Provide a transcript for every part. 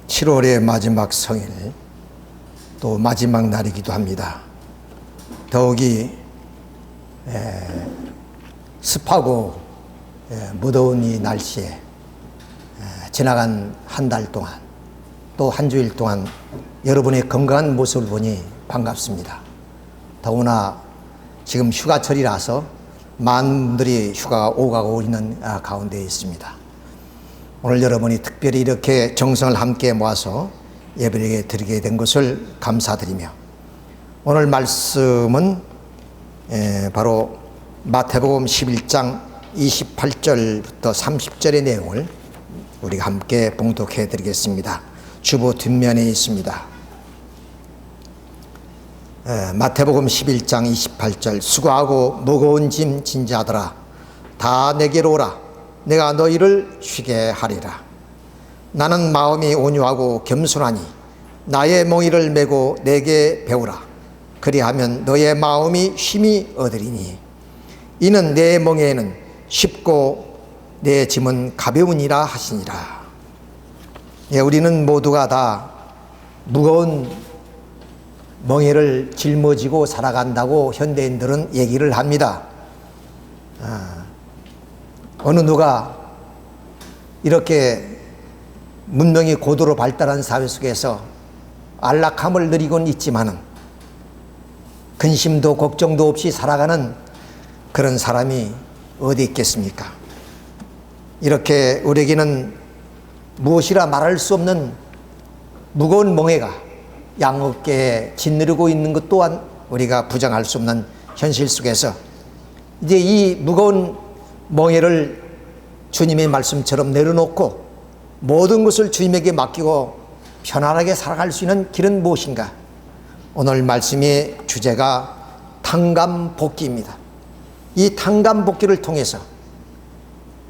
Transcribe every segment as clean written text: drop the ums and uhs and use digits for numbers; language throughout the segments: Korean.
7월의 마지막 성일, 또 마지막 날이기도 합니다. 더욱이 습하고 무더운 이 날씨에 지나간 한 달 동안, 또 한 주일 동안 여러분의 건강한 모습을 보니 반갑습니다. 더구나 지금 휴가철이라서 많은 분들이 휴가가 오가고 있는 가운데 있습니다. 오늘 여러분이 특별히 이렇게 정성을 함께 모아서 예배를 드리게 된 것을 감사드리며, 오늘 말씀은 바로 마태복음 11장 28절부터 30절의 내용을 우리가 함께 봉독해 드리겠습니다. 주보 뒷면에 있습니다. 마태복음 11장 28절, 수고하고 무거운 짐 진 자들아 다 내게로 오라. 내가 너희를 쉬게 하리라. 나는 마음이 온유하고 겸손하니 나의 멍에를 메고 내게 배우라. 그리하면 너의 마음이 쉼이 얻으리니 이는 내 멍에는 쉽고 내 짐은 가벼우니라 하시니라. 우리는 모두가 다 무거운 멍에를 짊어지고 살아간다고 현대인들은 얘기를 합니다. 어느 누가 이렇게 문명이 고도로 발달한 사회 속에서 안락함을 누리곤 있지만은 근심도 걱정도 없이 살아가는 그런 사람이 어디 있겠습니까? 이렇게 우리에게는 무엇이라 말할 수 없는 무거운 멍에가 양어깨에 짓누르고 있는 것 또한 우리가 부정할 수 없는 현실 속에서 이제 이 무거운 멍에를 주님의 말씀처럼 내려놓고 모든 것을 주님에게 맡기고 편안하게 살아갈 수 있는 길은 무엇인가? 오늘 말씀의 주제가 탕감복기입니다. 이 탕감복기를 통해서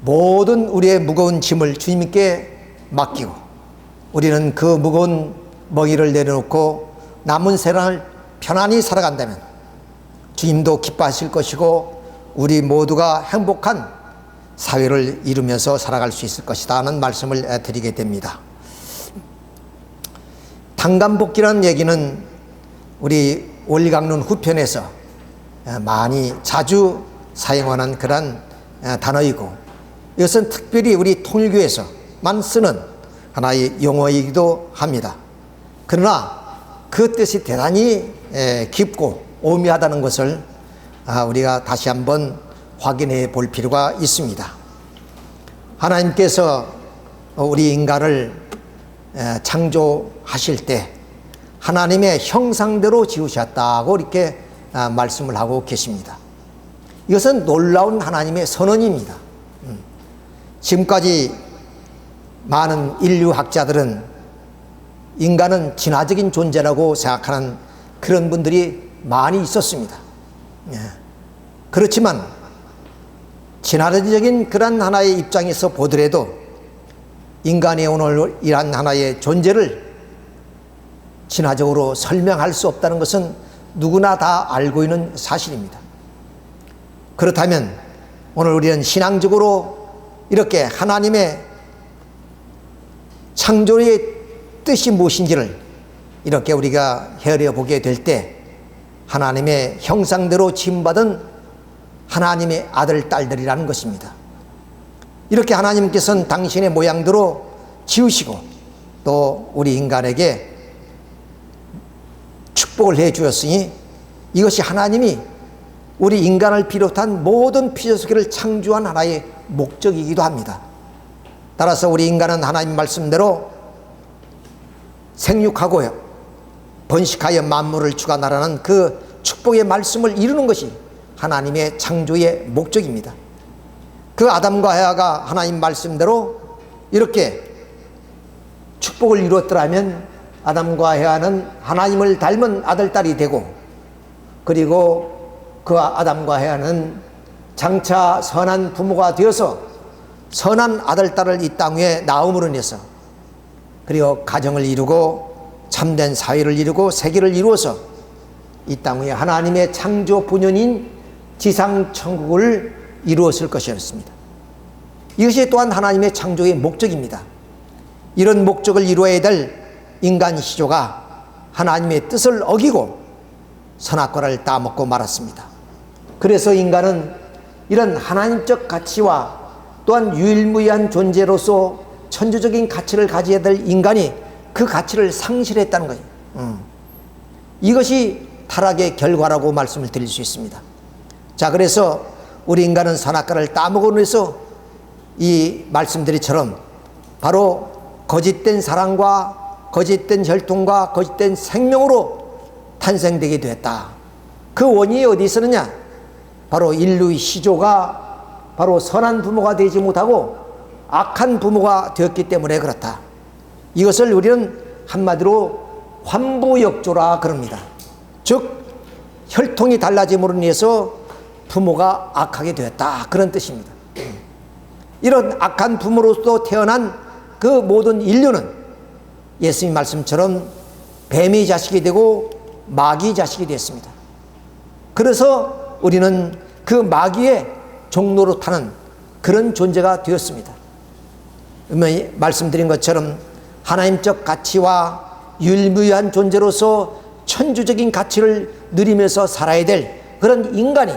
모든 우리의 무거운 짐을 주님께 맡기고 우리는 그 무거운 멍에를 내려놓고 남은 세상을 편안히 살아간다면 주님도 기뻐하실 것이고 우리 모두가 행복한 사회를 이루면서 살아갈 수 있을 것이다 하는 말씀을 드리게 됩니다. 탕감복기라는 얘기는 우리 원리강론 후편에서 많이 자주 사용하는 그런 단어이고, 이것은 특별히 우리 통일교에서만 쓰는 하나의 용어이기도 합니다. 그러나 그 뜻이 대단히 깊고 오묘하다는 것을 우리가 다시 한번 확인해 볼 필요가 있습니다. 하나님께서 우리 인간을 창조하실 때 하나님의 형상대로 지으셨다고 이렇게 말씀을 하고 계십니다. 이것은 놀라운 하나님의 선언입니다. 지금까지 많은 인류학자들은 인간은 진화적인 존재라고 생각하는 그런 분들이 많이 있었습니다. 그렇지만 진화적인 그런 하나의 입장에서 보더라도 인간의 오늘 이러한 하나의 존재를 진화적으로 설명할 수 없다는 것은 누구나 다 알고 있는 사실입니다. 그렇다면 오늘 우리는 신앙적으로 이렇게 하나님의 창조의 뜻이 무엇인지를 이렇게 우리가 헤아려 보게 될 때 하나님의 형상대로 지음받은 하나님의 아들, 딸들이라는 것입니다. 이렇게 하나님께서는 당신의 모양대로 지으시고 또 우리 인간에게 축복을 해 주었으니 이것이 하나님이 우리 인간을 비롯한 모든 피조세계를 창조한 하나의 목적이기도 합니다. 따라서 우리 인간은 하나님 말씀대로 생육하고요 번식하여 만물을 주관하라는 그 축복의 말씀을 이루는 것이 하나님의 창조의 목적입니다. 그 아담과 헤아가 하나님 말씀대로 이렇게 축복을 이루었더라면 아담과 헤아는 하나님을 닮은 아들, 딸이 되고, 그리고 그 아담과 헤아는 장차 선한 부모가 되어서 선한 아들, 딸을 이 땅 위에 낳음으로 인해서 그리고 가정을 이루고 참된 사회를 이루고 세계를 이루어서 이 땅 위에 하나님의 창조 본연인 지상천국을 이루었을 것이었습니다. 이것이 또한 하나님의 창조의 목적입니다. 이런 목적을 이루어야 될 인간 시조가 하나님의 뜻을 어기고 선악과를 따먹고 말았습니다. 그래서 인간은 이런 하나님적 가치와 또한 유일무이한 존재로서 천주적인 가치를 가져야 될 인간이 그 가치를 상실했다는 거예요. 이것이 타락의 결과라고 말씀을 드릴 수 있습니다. 자, 그래서 우리 인간은 선악과를 따먹음으로 해서 이 말씀드리처럼 바로 거짓된 사랑과 거짓된 혈통과 거짓된 생명으로 탄생되게 되었다. 그 원인이 어디 있었느냐? 바로 인류의 시조가 바로 선한 부모가 되지 못하고 악한 부모가 되었기 때문에 그렇다. 이것을 우리는 한마디로 환부역조라 그럽니다. 즉 혈통이 달라짐으로 인해서 부모가 악하게 되었다, 그런 뜻입니다. 이런 악한 부모로서 태어난 그 모든 인류는 예수님 말씀처럼 뱀의 자식이 되고 마귀의 자식이 되었습니다. 그래서 우리는 그 마귀의 종로로 타는 그런 존재가 되었습니다. 말씀드린 것처럼 하나님적 가치와 유일무이한 존재로서 천주적인 가치를 누리면서 살아야 될 그런 인간이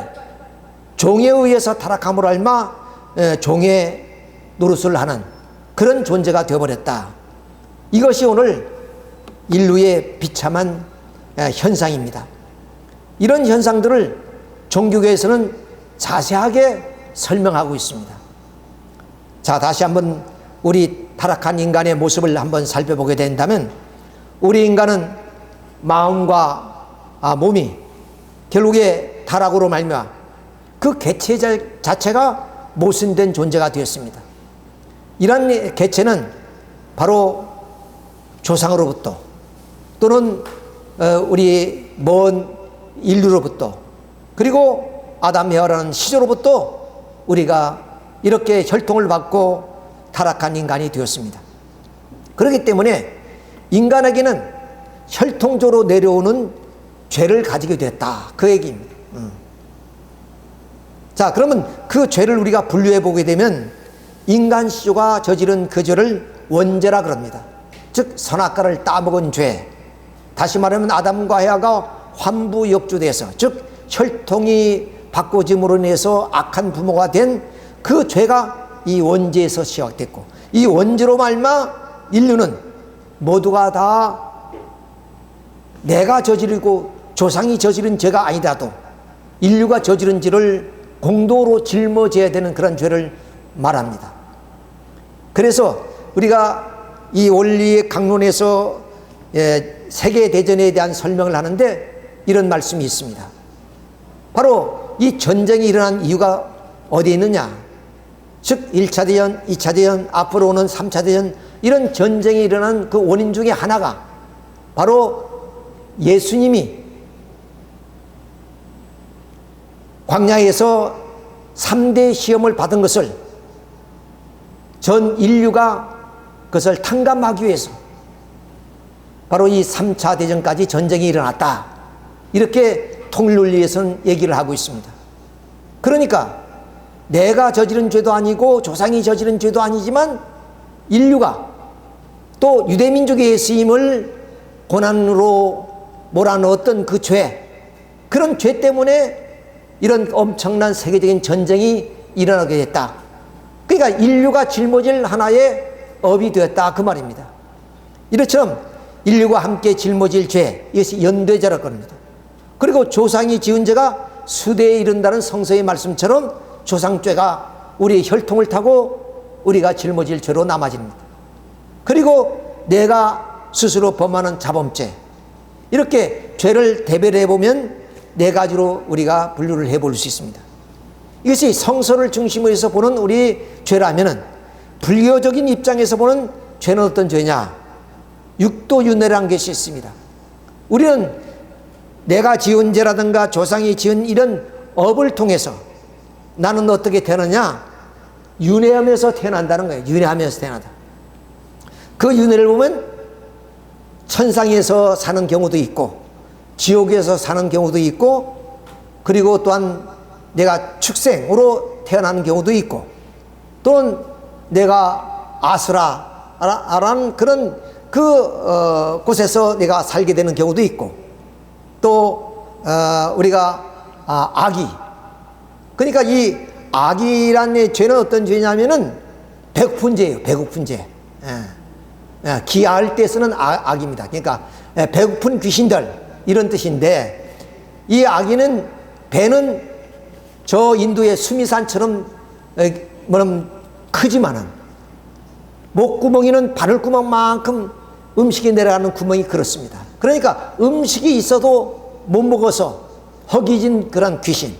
종에 의해서 타락함으로 알마 종의 노릇을 하는 그런 존재가 되어버렸다. 이것이 오늘 인류의 비참한 현상입니다. 이런 현상들을 종교계에서는 자세하게 설명하고 있습니다. 자, 다시 한번 우리 타락한 인간의 모습을 한번 살펴보게 된다면, 우리 인간은 마음과 몸이 결국에 타락으로 말미암아 그 개체 자체가 모순된 존재가 되었습니다. 이런 개체는 바로 조상으로부터 또는 우리 먼 인류로부터 그리고 아담 헤아라는 시조로부터 우리가 이렇게 혈통을 받고 타락한 인간이 되었습니다. 그렇기 때문에 인간에게는 혈통적으로 내려오는 죄를 가지게 됐다, 그 얘기입니다. 자, 그러면 그 죄를 우리가 분류해 보게 되면 인간 시조가 저지른 그 죄를 원죄라 그럽니다. 즉 선악과를 따먹은 죄, 다시 말하면 아담과 헤아가 환부역주돼서, 즉 혈통이 바꿔짐으로 인해서 악한 부모가 된 그 죄가 이 원죄에서 시작됐고, 이 원죄로 말미암아 인류는 모두가 다 내가 저지르고 조상이 저지른 죄가 아니라도 인류가 저지른 죄를 공동으로 짊어져야 되는 그런 죄를 말합니다. 그래서 우리가 이 원리의 강론에서 세계대전에 대한 설명을 하는데 이런 말씀이 있습니다. 바로 이 전쟁이 일어난 이유가 어디에 있느냐? 즉 1차 대전, 2차 대전, 앞으로 오는 3차 대전, 이런 전쟁이 일어난 그 원인 중에 하나가 바로 예수님이 광야에서 3대 시험을 받은 것을 전 인류가 그것을 탕감하기 위해서 바로 이 3차 대전까지 전쟁이 일어났다, 이렇게 통일론리에서는 얘기를 하고 있습니다. 그러니까 내가 저지른 죄도 아니고 조상이 저지른 죄도 아니지만 인류가 또 유대민족의 예수님을 고난으로 몰아넣었던 그 죄, 그런 죄 때문에 이런 엄청난 세계적인 전쟁이 일어나게 됐다. 그러니까 인류가 짊어질 하나의 업이 되었다, 그 말입니다. 이처럼 인류가 함께 짊어질 죄, 이것이 연대죄라고 합니다. 그리고 조상이 지은 죄가 수대에 이른다는 성서의 말씀처럼 조상죄가 우리의 혈통을 타고 우리가 짊어질 죄로 남아집니다. 그리고 내가 스스로 범하는 자범죄, 이렇게 죄를 대별해 보면 네 가지로 우리가 분류를 해볼 수 있습니다. 이것이 성서를 중심으로 해서 보는 우리 죄라면은, 불교적인 입장에서 보는 죄는 어떤 죄냐? 육도윤회라는 것이 있습니다. 우리는 내가 지은 죄라든가 조상이 지은 이런 업을 통해서 나는 어떻게 태어나냐? 윤회하면서 태어난다는 거예요. 윤회하면서 태어난다. 그 윤회를 보면 천상에서 사는 경우도 있고 지옥에서 사는 경우도 있고, 그리고 또한 내가 축생으로 태어나는 경우도 있고, 또는 내가 아수라 라는 그런 곳에서 내가 살게 되는 경우도 있고, 또 우리가 악의, 그러니까 이 악의란 죄는 어떤 죄냐면은 배고픈 죄예요. 배고픈 죄. 기아할 때 쓰는 악입니다. 그러니까 배고픈 귀신들 이런 뜻인데, 이 악의는 배는 저 인도의 수미산처럼 크지만은 목구멍이는 바늘구멍만큼 음식이 내려가는 구멍이 그렇습니다. 그러니까 음식이 있어도 못 먹어서 허기진 그런 귀신,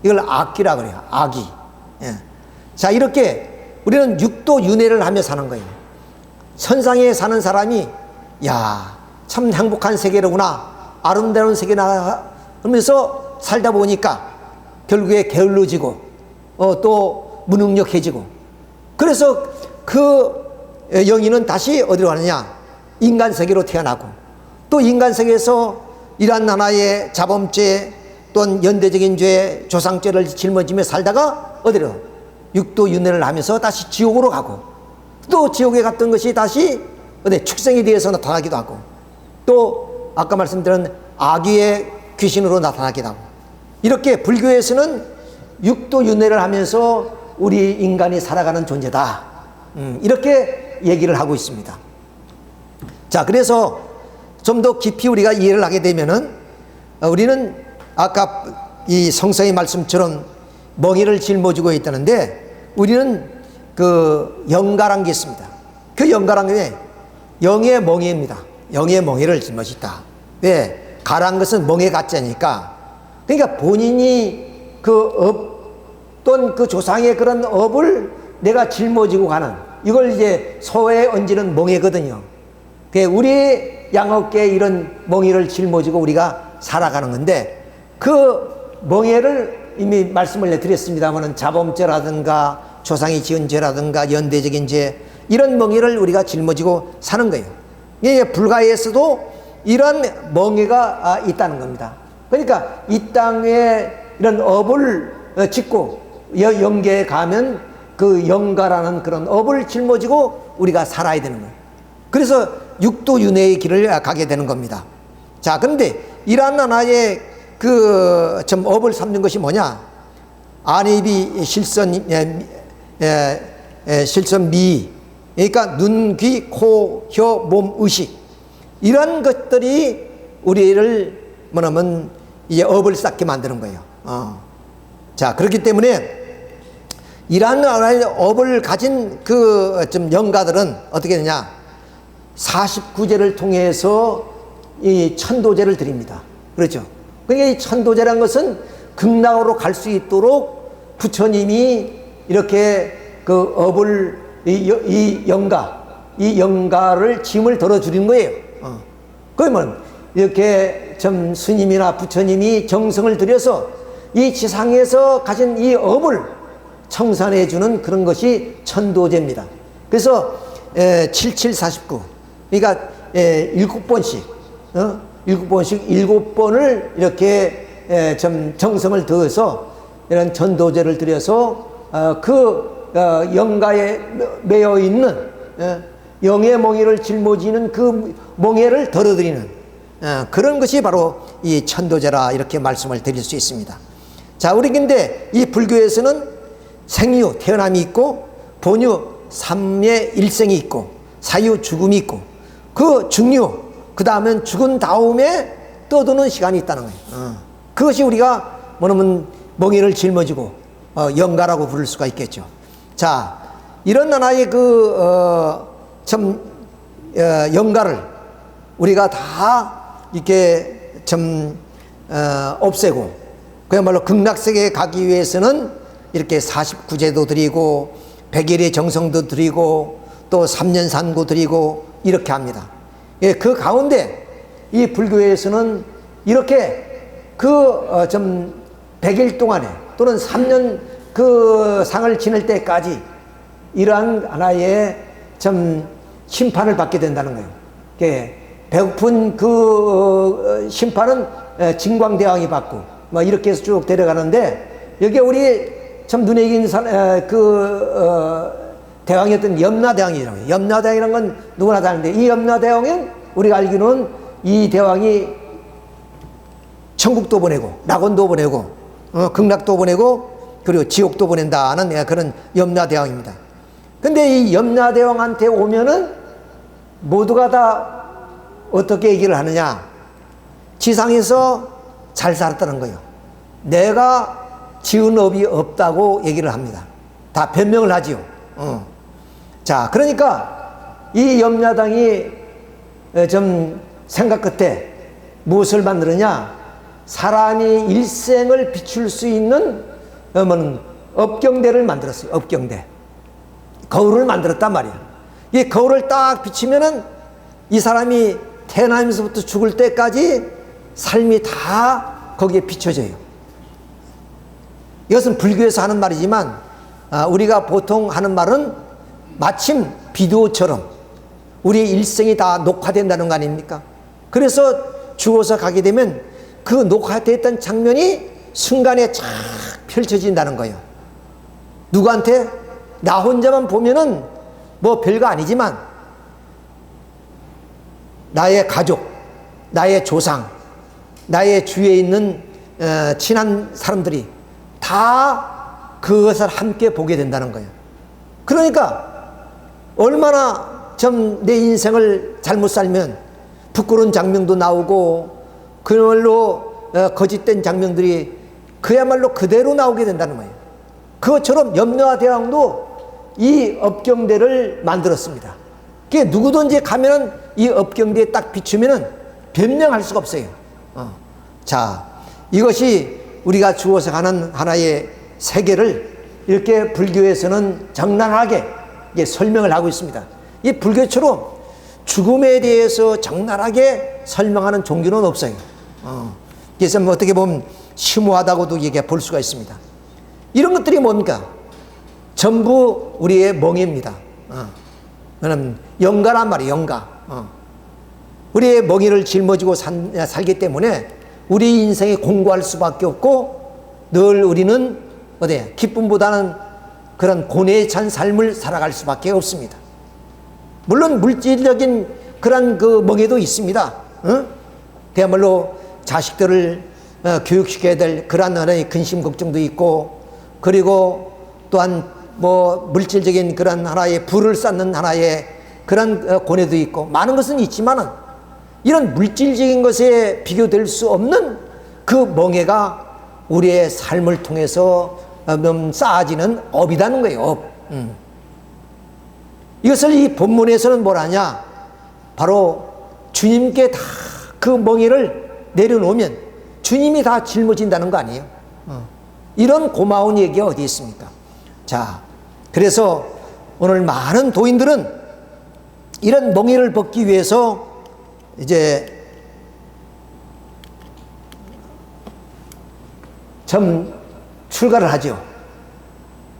이걸 악귀라 그래요. 악귀. 자, 이렇게 우리는 육도윤회를 하며 사는 거예요. 선상에 사는 사람이 야, 참 행복한 세계로구나, 아름다운 세계나 하면서 살다 보니까 결국에 게을러지고 또 무능력해지고, 그래서 그 영인은 다시 어디로 가느냐, 인간 세계로 태어나고, 또 인간 세계에서 이러한 하나의 자범죄 또는 연대적인 죄, 조상죄를 짊어지며 살다가 어디로, 육도윤회를 하면서 다시 지옥으로 가고, 또 지옥에 갔던 것이 다시 축생에 대해서 나타나기도 하고, 또 아까 말씀드린 악의의 귀신으로 나타나기도 하고, 이렇게 불교에서는 육도윤회를 하면서 우리 인간이 살아가는 존재다, 이렇게 얘기를 하고 있습니다. 자, 그래서 좀 더 깊이 우리가 이해를 하게 되면은, 우리는 아까 이 성서의 말씀처럼 멍에를 짊어지고 있다는데, 우리는 그 영가란 게 있습니다. 그 영가란 게 영의 멍에입니다. 영의 멍에를 짊어지다. 왜? 가란 것은 멍에 가짜니까. 그러니까 본인이 그 업 또는 그 조상의 그런 업을 내가 짊어지고 가는, 이걸 이제 소에 얹는 멍에거든요. 우리의 양어깨에 이런 멍에를 짊어지고 우리가 살아가는 건데, 그 멍에를 이미 말씀을 드렸습니다만은 자범죄라든가 조상이 지은 죄라든가 연대적인 죄, 이런 멍에를 우리가 짊어지고 사는 거예요. 이게 불가에서도 이런 멍에가 있다는 겁니다. 그러니까 이 땅에 이런 업을 짓고 영계에 가면 그 영가라는 그런 업을 짊어지고 우리가 살아야 되는 거예요. 그래서 육도윤회의 길을 가게 되는 겁니다. 자, 그런데 이러한 하나의 좀 업을 삼는 것이 뭐냐? 안입이 실선미, 그러니까 눈, 귀, 코, 혀, 몸, 의식, 이런 것들이 우리를 뭐냐면 이제 업을 쌓게 만드는 거예요. 자, 그렇기 때문에 이러한 하나의 업을 가진 좀 영가들은 어떻게 되냐? 49제를 통해서 이 천도제를 드립니다. 그렇죠? 그러니까 이 천도제라는 것은 극락으로 갈 수 있도록 부처님이 이렇게 그 업을, 이 영가를 짐을 덜어주는 거예요. 그러면 이렇게 좀 스님이나 부처님이 정성을 들여서 이 지상에서 가진 이 업을 청산해 주는 그런 것이 천도제입니다. 그래서 7749, 그러니까 7번씩 7번을 이렇게 좀 정성을 더해서 이런 천도제를 드려서 영가에 매여 있는 영의 멍에를 짊어지는 그 멍에를 덜어드리는 그런 것이 바로 이 천도제라, 이렇게 말씀을 드릴 수 있습니다. 자, 우리 근데 이 불교에서는 생유, 태어남이 있고, 본유, 삼의 일생이 있고, 사유, 죽음이 있고, 그 중유, 그 다음엔 죽은 다음에 떠도는 시간이 있다는 거예요. 그것이 우리가 뭐냐면 멍에를 짊어지고 영가라고 부를 수가 있겠죠. 자, 이런 하나의 영가를 우리가 다 이렇게 없애고, 그야말로 극락세계에 가기 위해서는 이렇게 49제도 드리고 100일의 정성도 드리고 또 3년 산고 드리고 이렇게 합니다. 예, 그 가운데 이 불교에서는 이렇게 100일 동안에 또는 3년 그 상을 지낼 때까지 이러한 하나의 심판을 받게 된다는 거예요. 예, 배고픈 그 심판은 진광대왕이 받고 막 이렇게 해서 쭉 데려가는데, 여기 우리 참 눈에 익은 대왕이었던 염라대왕이라고 해요. 염라대왕이라는 건 누구나 다 아는데, 이 염라대왕은 우리가 알기로는 이 대왕이 천국도 보내고 낙원도 보내고 극락도 보내고 그리고 지옥도 보낸다는 그런 염라대왕입니다. 근데 이 염라대왕한테 오면은 모두가 다 어떻게 얘기를 하느냐, 지상에서 잘 살았다는 거예요. 내가 지은 업이 없다고 얘기를 합니다. 다 변명을 하지요. 자, 그러니까 이 염라대왕이 좀 생각 끝에 무엇을 만드느냐, 사람이 일생을 비출 수 있는 업경대를 만들었어요. 업경대. 거울을 만들었단 말이야. 이 거울을 딱 비치면은 이 사람이 태어나면서부터 죽을 때까지 삶이 다 거기에 비춰져요. 이것은 불교에서 하는 말이지만 우리가 보통 하는 말은 마침 비디오처럼 우리의 일생이 다 녹화된다는 거 아닙니까? 그래서 죽어서 가게 되면 그 녹화됐던 장면이 순간에 쫙 펼쳐진다는 거예요. 누구한테? 나 혼자만 보면은 뭐 별거 아니지만 나의 가족, 나의 조상, 나의 주위에 있는 친한 사람들이 다 그것을 함께 보게 된다는 거예요. 그러니까 얼마나 좀 내 인생을 잘못 살면 부끄러운 장면도 나오고 그야말로 거짓된 장면들이 그야말로 그대로 나오게 된다는 거예요. 그것처럼 염라대왕도 이 업경대를 만들었습니다. 그게 누구든지 가면은 이 업경대에 딱 비추면은 변명할 수가 없어요. 자, 이것이 우리가 죽어서 가는 하나의 세계를 이렇게 불교에서는 적나라하게 설명을 하고 있습니다. 이 불교처럼 죽음에 대해서 적나라하게 설명하는 종교는 없어요. 그래서 뭐 어떻게 보면 심오하다고도 볼 수가 있습니다. 이런 것들이 뭡니까? 전부 우리의 멍해입니다. 그럼 영가란 말이에요. 영가. 우리의 멍해를 짊어지고 살기 때문에 우리 인생에 공고할 수밖에 없고 늘 우리는 기쁨보다는 그런 고뇌에 찬 삶을 살아갈 수밖에 없습니다. 물론 물질적인 그런 그 멍해도 있습니다. 그야말로 자식들을 교육시켜야 될 그런 하나의 근심 걱정도 있고, 그리고 또한 뭐 물질적인 그런 하나의 부를 쌓는 하나의 그런 고뇌도 있고, 많은 것은 있지만은 이런 물질적인 것에 비교될 수 없는 그 멍해가 우리의 삶을 통해서 쌓아지는 업이라는 거예요. 업. 이것을 이 본문에서는 뭐라냐, 바로 주님께 다 그 멍해를 내려놓으면 주님이 다 짊어진다는 거 아니에요. 이런 고마운 얘기가 어디 있습니까? 자, 그래서 오늘 많은 도인들은 이런 멍해를 벗기 위해서 이제 좀 출가를 하죠.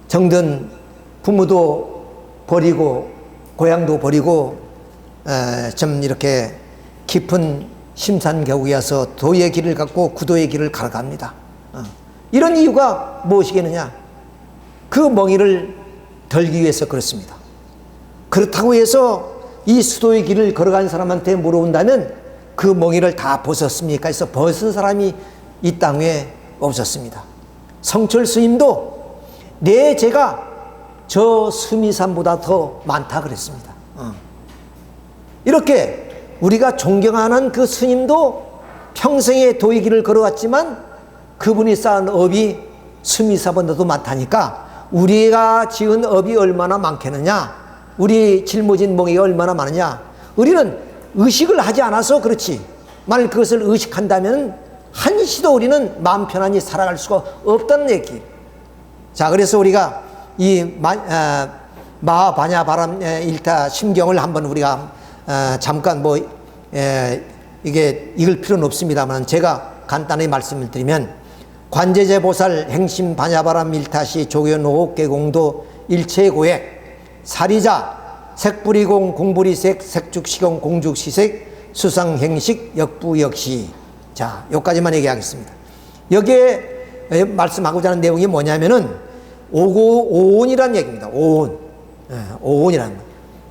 정든 부모도 버리고 고향도 버리고 좀 이렇게 깊은 심산경우에서 도의 길을 갖고 구도의 길을 걸어갑니다. 이런 이유가 무엇이겠느냐? 그 멍해를 덜기 위해서 그렇습니다. 그렇다고 해서 이 수도의 길을 걸어간 사람한테 물어본다면 그 멍해를 다 벗었습니까? 해서 벗은 사람이 이 땅에 없었습니다. 성철 스님도 내 죄가 저 수미산보다 더 많다 그랬습니다. 이렇게 우리가 존경하는 그 스님도 평생의 도의 길을 걸어왔지만 그분이 쌓은 업이 수미산보다도 많다니까 우리가 지은 업이 얼마나 많겠느냐, 우리 짊어진 멍에가 얼마나 많으냐. 우리는 의식을 하지 않아서 그렇지, 만일 그것을 의식한다면 한시도 우리는 마음 편안히 살아갈 수가 없다는 얘기. 자, 그래서 우리가 이 마하바냐바람 일타 심경을 한번 우리가 잠깐 이게 읽을 필요는 없습니다만 제가 간단히 말씀을 드리면, 관제제 보살 행심 바냐바람 일타시 조견오옥 개공도 일체고액 사리자 색불이공 공불이색 색죽시공 공죽시색 수상행식 역부역시. 자, 여기까지만 얘기하겠습니다. 여기에 말씀하고자 하는 내용이 뭐냐면은 오고오온이라는 얘기입니다. 오온. 오온이라는 것.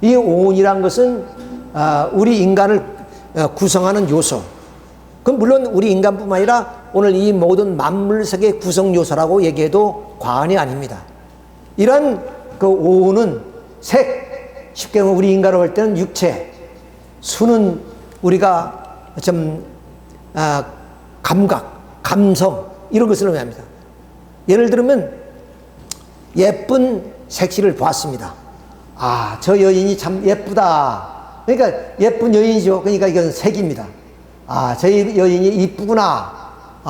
이 오온이란 것은 우리 인간을 구성하는 요소. 그럼 물론 우리 인간뿐만 아니라 오늘 이 모든 만물세계 구성 요소라고 얘기해도 과언이 아닙니다. 이런 그 오온은 색, 쉽게 말하면 우리 인간으로 볼 때는 육체, 수는 우리가 좀 감각, 감성 이런 것을 의미합니다. 예를 들면 예쁜 색시를 보았습니다. 저 여인이 참 예쁘다. 그러니까 예쁜 여인이죠. 그러니까 이건 색입니다. 저 여인이 이쁘구나.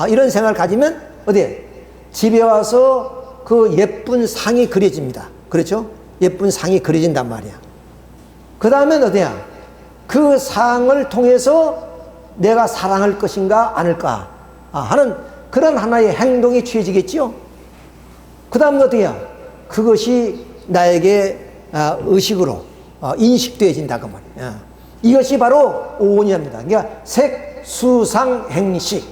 이런 생각을 가지면 어디에? 집에 와서 그 예쁜 상이 그려집니다. 그렇죠? 예쁜 상이 그려진단 말이야. 그 다음엔 어디야? 그 상을 통해서 내가 사랑할 것인가 아닐까 하는 그런 하나의 행동이 취해지겠지요. 그 다음은 어디야? 그것이 나에게 의식으로 인식되어진다 그 말이야. 이것이 바로 오온이랍니다. 그러니까 색, 수, 상, 행식.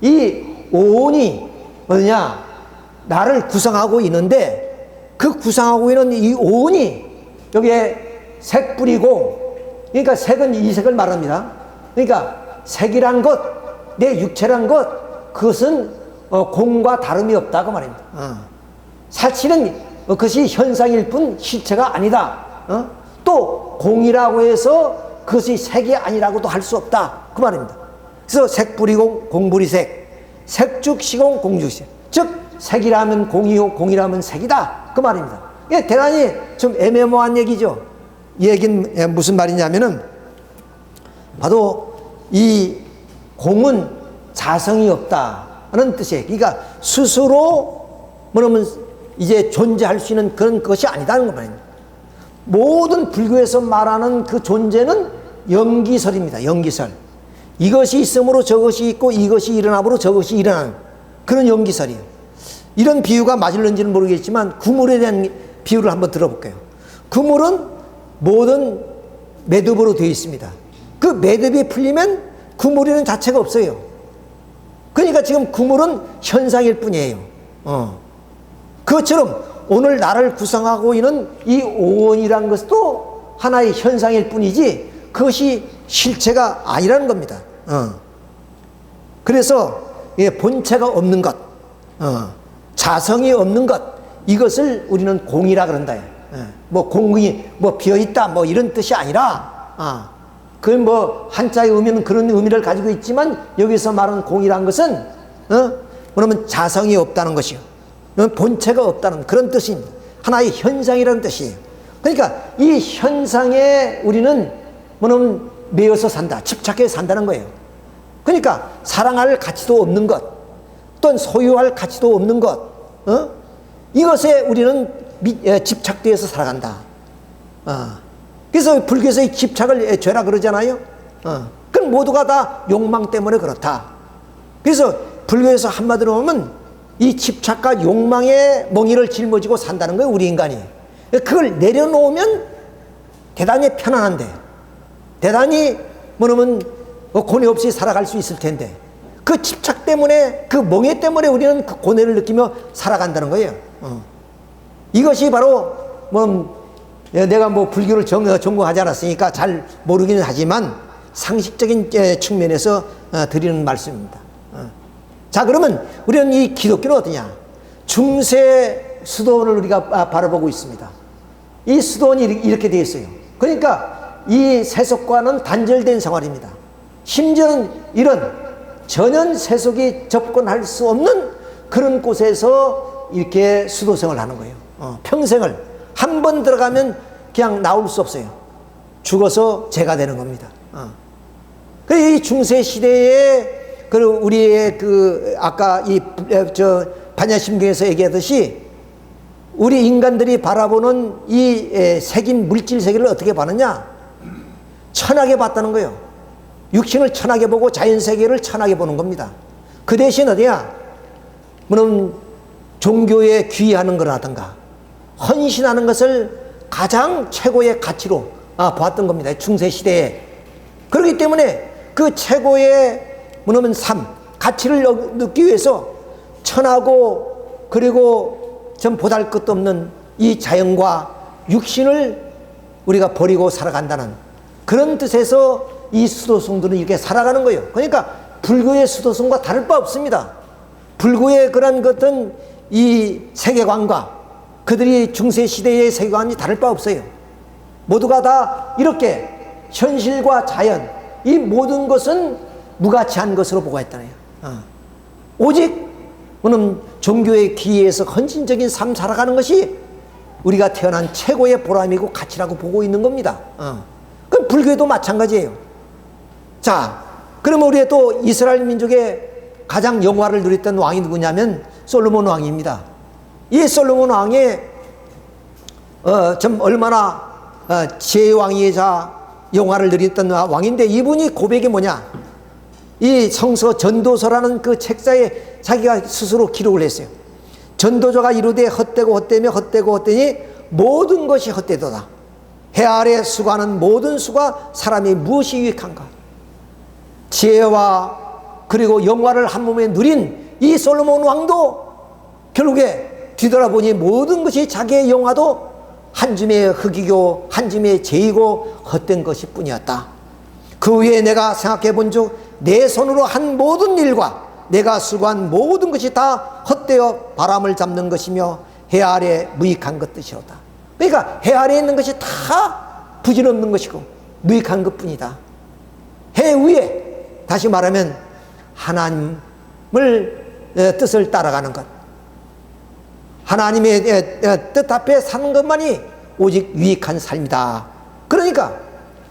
이 오온이 뭐냐? 나를 구성하고 있는데 그 구성하고 있는 이 오온이 여기에 색불이고, 그러니까 색은 이 색을 말합니다. 그러니까 색이란 것, 내 육체란 것, 그것은 공과 다름이 없다 그 말입니다. 사실은 그것이 현상일 뿐 실체가 아니다. 또 공이라고 해서 그것이 색이 아니라고도 할 수 없다 그 말입니다. 그래서 색불이공 공불이색, 색죽시공 공죽시색. 즉 색이라면 공이요 공이라면 색이다 그 말입니다. 이게 대단히 좀 애매모호한 얘기죠. 이 얘기는 무슨 말이냐면은 바로 이 공은 자성이 없다는 뜻이에요. 그러니까 스스로 뭐냐면 이제 존재할 수 있는 그런 것이 아니다는 겁니다. 모든 불교에서 말하는 그 존재는 연기설입니다. 연기설. 이것이 있으므로 저것이 있고 이것이 일어나므로 저것이 일어나는 그런 연기설이에요. 이런 비유가 맞을는지는 모르겠지만 그물에 대한 비유를 한번 들어볼게요. 그물은 모든 매듭으로 되어 있습니다. 그 매듭이 풀리면 그물에는 자체가 없어요. 그러니까 지금 그물은 현상일 뿐이에요. 그것처럼 오늘 나를 구성하고 있는 이 오온이란 것도 하나의 현상일 뿐이지 그것이 실체가 아니라는 겁니다. 그래서 본체가 없는 것, 자성이 없는 것, 이것을 우리는 공이라 그런다. 뭐 공이 뭐 비어있다 뭐 이런 뜻이 아니라 그건 뭐 한자의 의미는 그런 의미를 가지고 있지만 여기서 말하는 공이란 것은 뭐냐면 자성이 없다는 것이요, 본체가 없다는 그런 뜻입니다. 하나의 현상이라는 뜻이에요. 그러니까 이 현상에 우리는 뭐냐면 매여서 산다, 집착해서 산다는 거예요. 그러니까 사랑할 가치도 없는 것, 또는 소유할 가치도 없는 것, 이것에 우리는 집착되어서 살아간다. 그래서 불교에서 이 집착을 죄라 그러잖아요. 그건 모두가 다 욕망 때문에 그렇다. 그래서 불교에서 한마디로 보면 이 집착과 욕망의 멍이를 짊어지고 산다는 거예요, 우리 인간이. 그걸 내려놓으면 대단히 편안한데, 대단히 뭐냐면 고뇌 없이 살아갈 수 있을 텐데, 그 집착 때문에, 그 멍해 때문에 우리는 그 고뇌를 느끼며 살아간다는 거예요. 이것이 바로 내가 불교를 전공하지 않았으니까 잘 모르기는 하지만 상식적인 측면에서 드리는 말씀입니다. 자, 그러면 우리는 이 기독교는 어떠냐? 중세 수도원을 우리가 바라보고 있습니다. 이 수도원이 이렇게 되어 있어요. 그러니까 이 세속과는 단절된 생활입니다. 심지어는 이런 전혀 세속이 접근할 수 없는 그런 곳에서 이렇게 수도생활을 하는 거예요. 평생을 한 번 들어가면 그냥 나올 수 없어요. 죽어서 죄가 되는 겁니다. 그래서 이 중세 시대에 우리의 아까 반야심경에서 얘기하듯이 우리 인간들이 바라보는 이 색인 물질 세계를 어떻게 봤느냐? 천하게 봤다는 거예요. 육신을 천하게 보고 자연 세계를 천하게 보는 겁니다. 그 대신 어디야? 물론 종교에 귀의하는 거라든가 헌신하는 것을 가장 최고의 가치로 보았던 겁니다. 중세 시대에. 그렇기 때문에 그 최고의 뭐냐면 가치를 넣기 위해서 천하고 그리고 좀 보잘 것도 없는 이 자연과 육신을 우리가 버리고 살아간다는 그런 뜻에서 이 수도승들은 이렇게 살아가는 거예요. 그러니까 불교의 수도승과 다를 바 없습니다. 불교의 그런 것은 이 세계관과 그들이 중세시대의 세계관이 다를 바 없어요. 모두가 다 이렇게 현실과 자연, 이 모든 것은 무가치한 것으로 보고 있다네요. 오직 오늘 종교의 기회에서 헌신적인 삶 살아가는 것이 우리가 태어난 최고의 보람이고 가치라고 보고 있는 겁니다. 그럼 불교도 마찬가지예요. 자, 그러면 우리의 또 이스라엘 민족의 가장 영화를 누렸던 왕이 누구냐면 솔로몬 왕입니다. 이 솔로몬 왕의 좀 얼마나 지혜의 왕이자 영화를 누렸던 왕인데, 이분이 고백이 뭐냐, 이 성서 전도서라는 그 책자에 자기가 스스로 기록을 했어요. 전도서가 이루되 헛되고 헛되며 헛되고 헛되니 모든 것이 헛되도다. 해 아래 수고하는 모든 수가 사람이 무엇이 유익한가. 지혜와 그리고 영화를 한 몸에 누린 이 솔로몬 왕도 결국에 뒤돌아보니 모든 것이 자기의 영화도 한 줌의 흙이고 한 줌의 재이고 헛된 것이 뿐이었다. 그 후에 내가 생각해 본 즉 내 손으로 한 모든 일과 내가 수고한 모든 것이 다 헛되어 바람을 잡는 것이며 해 아래 무익한 것 뜻이로다. 그러니까 해 아래에 있는 것이 다 부질없는 것이고 무익한 것 뿐이다. 해 위에, 다시 말하면 하나님을 뜻을 따라가는 것, 하나님의 뜻 앞에 사는 것만이 오직 유익한 삶이다. 그러니까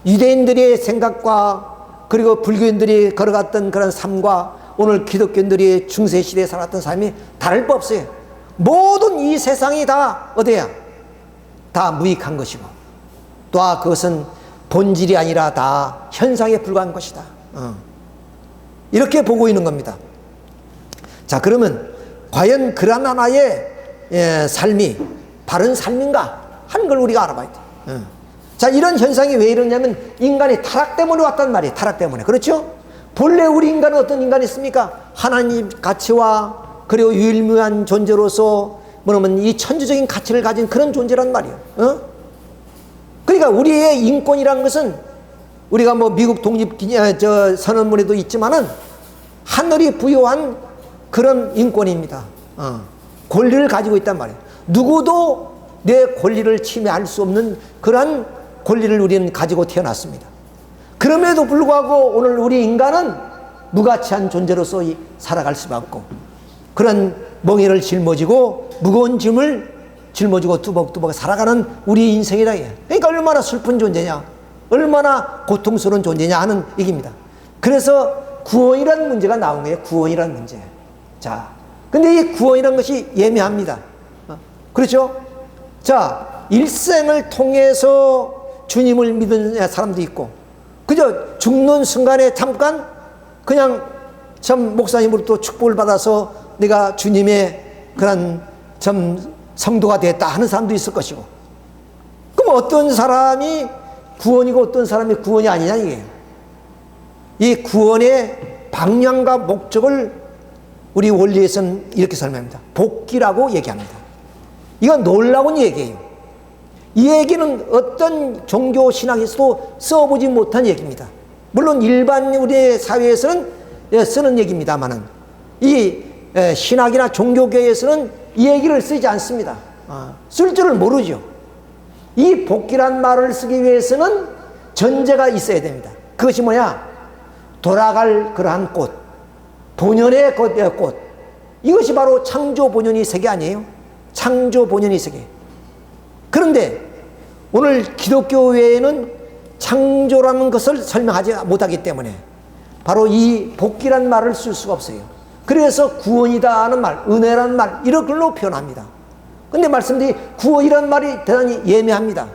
유대인들의 생각과 그리고 불교인들이 걸어갔던 그런 삶과 오늘 기독교인들이 중세시대에 살았던 삶이 다를 바 없어요. 모든 이 세상이 다 어디야? 다 무익한 것이고, 또 그것은 본질이 아니라 다 현상에 불과한 것이다. 이렇게 보고 있는 겁니다. 자, 그러면 과연 그런 하나의 삶이 바른 삶인가 하는 걸 우리가 알아봐야 돼. 자, 이런 현상이 왜 이러냐면 인간이 타락 때문에 왔단 말이에요. 타락 때문에. 그렇죠? 본래 우리 인간은 어떤 인간이 있습니까? 하나님 가치와 그리고 유일무이한 존재로서 뭐냐면 이 천주적인 가치를 가진 그런 존재란 말이에요. 그러니까 우리의 인권이라는 것은 우리가 뭐 미국 독립 선언문에도 있지만은 하늘이 부여한 그런 인권입니다. 권리를 가지고 있단 말이에요. 누구도 내 권리를 침해할 수 없는 그러한 권리를 우리는 가지고 태어났습니다. 그럼에도 불구하고 오늘 우리 인간은 무가치한 존재로서 살아갈 수밖에 없고, 그런 멍에를 짊어지고 무거운 짐을 짊어지고 뚜벅뚜벅 살아가는 우리 인생이다. 그러니까 얼마나 슬픈 존재냐, 얼마나 고통스러운 존재냐 하는 얘기입니다. 그래서 구원이라는 문제가 나온 거예요. 구원이라는 문제. 자, 근데 이 구원이라는 것이 예매합니다. 그렇죠? 자, 일생을 통해서 주님을 믿은 사람도 있고, 그저 죽는 순간에 잠깐 그냥 참 목사님으로부터 축복을 받아서 내가 주님의 그런 참 성도가 됐다 하는 사람도 있을 것이고, 그럼 어떤 사람이 구원이고 어떤 사람이 구원이 아니냐 이게요. 이 구원의 방향과 목적을 우리 원리에서는 이렇게 설명합니다. 복기라고 얘기합니다. 이건 놀라운 얘기예요. 이 얘기는 어떤 종교 신학에서도 써보지 못한 얘기입니다. 물론 일반 우리 사회에서는 쓰는 얘기입니다만은 이 신학이나 종교계에서는 이 얘기를 쓰지 않습니다. 쓸 줄을 모르죠. 이 복기란 말을 쓰기 위해서는 전제가 있어야 됩니다. 그것이 뭐냐? 돌아갈 그러한 꽃, 본연의 꽃. 이것이 바로 창조 본연의 세계 아니에요? 창조 본연의 세계. 그런데 오늘 기독교 외에는 창조라는 것을 설명하지 못하기 때문에 바로 이 복기란 말을 쓸 수가 없어요. 그래서 구원이다 하는 말, 은혜라는 말, 이런 걸로 표현합니다. 근데 말씀드린 구원이란 말이 대단히 예매합니다.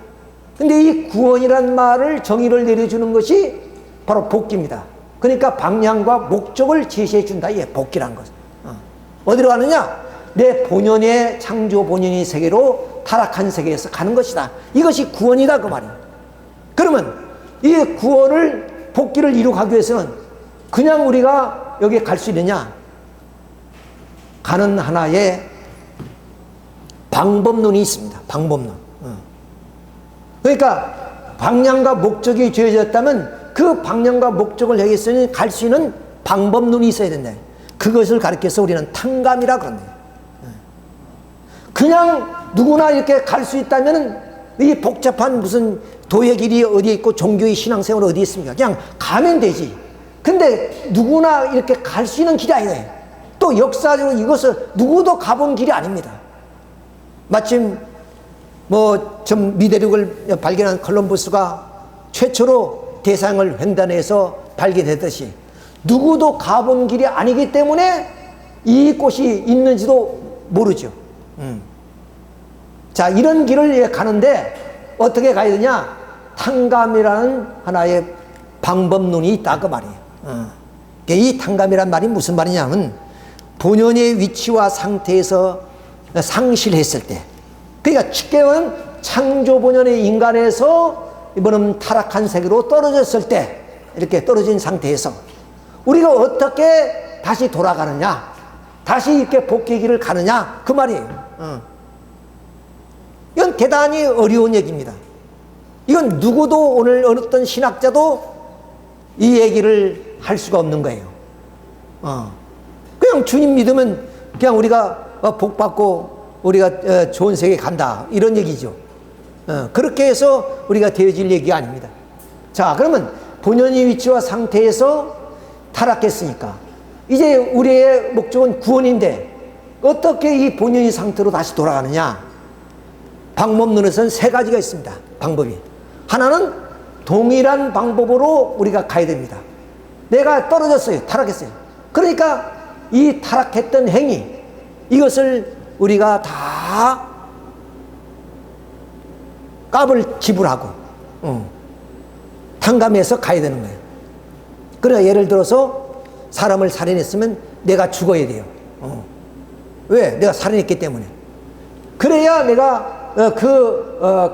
근데 이 구원이란 말을 정의를 내려주는 것이 바로 복기입니다. 그러니까 방향과 목적을 제시해 준다. 예, 복기란 것. 어디로 가느냐? 내 본연의 창조 본연의 세계로 타락한 세계에서 가는 것이다. 이것이 구원이다 그 말이에요. 그러면 이 구원을 복기를 이루기 위해서는 그냥 우리가 여기에 갈 수 있느냐? 가는 하나의 방법론이 있습니다. 방법론. 그러니까 방향과 목적이 주어졌다면 그 방향과 목적을 향해서 갈 수 있는 방법론이 있어야 된다. 그것을 가르쳐서 우리는 탕감이라 그런다. 그냥 누구나 이렇게 갈 수 있다면 이 복잡한 무슨 도의 길이 어디에 있고 종교의 신앙생활 어디에 있습니까? 그냥 가면 되지. 근데 누구나 이렇게 갈 수 있는 길이 아니에요. 또 역사적으로 이것을 누구도 가본 길이 아닙니다. 마침 좀 미대륙을 발견한 콜럼버스가 최초로 대상을 횡단해서 발견했듯이 누구도 가본 길이 아니기 때문에 이곳이 있는지도 모르죠. 자, 이런 길을 가는데 어떻게 가야 되냐? 탕감이라는 하나의 방법론이 있다 그 말이에요. 이 탕감이란 말이 무슨 말이냐면 본연의 위치와 상태에서 상실했을 때, 그러니까 쉽게 말하면 창조 본연의 인간에서 이번은 타락한 세계로 떨어졌을 때, 이렇게 떨어진 상태에서 우리가 어떻게 다시 돌아가느냐, 다시 이렇게 복귀의 길을 가느냐 그 말이에요. 이건 대단히 어려운 얘기입니다. 이건 누구도 오늘 어떤 신학자도 이 얘기를 할 수가 없는 거예요. 그냥 주님 믿으면 그냥 우리가 복 받고 우리가 좋은 세계에 간다 이런 얘기죠. 그렇게 해서 우리가 되어질 얘기가 아닙니다. 자, 그러면 본연의 위치와 상태에서 타락했으니까 이제 우리의 목적은 구원인데 어떻게 이 본연의 상태로 다시 돌아가느냐? 방법론에서는 세 가지가 있습니다. 방법이. 하나는 동일한 방법으로 우리가 가야 됩니다. 내가 떨어졌어요. 타락했어요. 그러니까 이 타락했던 행위, 이것을 우리가 다 값을 지불하고 탕감해서 가야 되는 거예요. 그러니까 예를 들어서 사람을 살인했으면 내가 죽어야 돼요. 왜? 내가 살인했기 때문에. 그래야 내가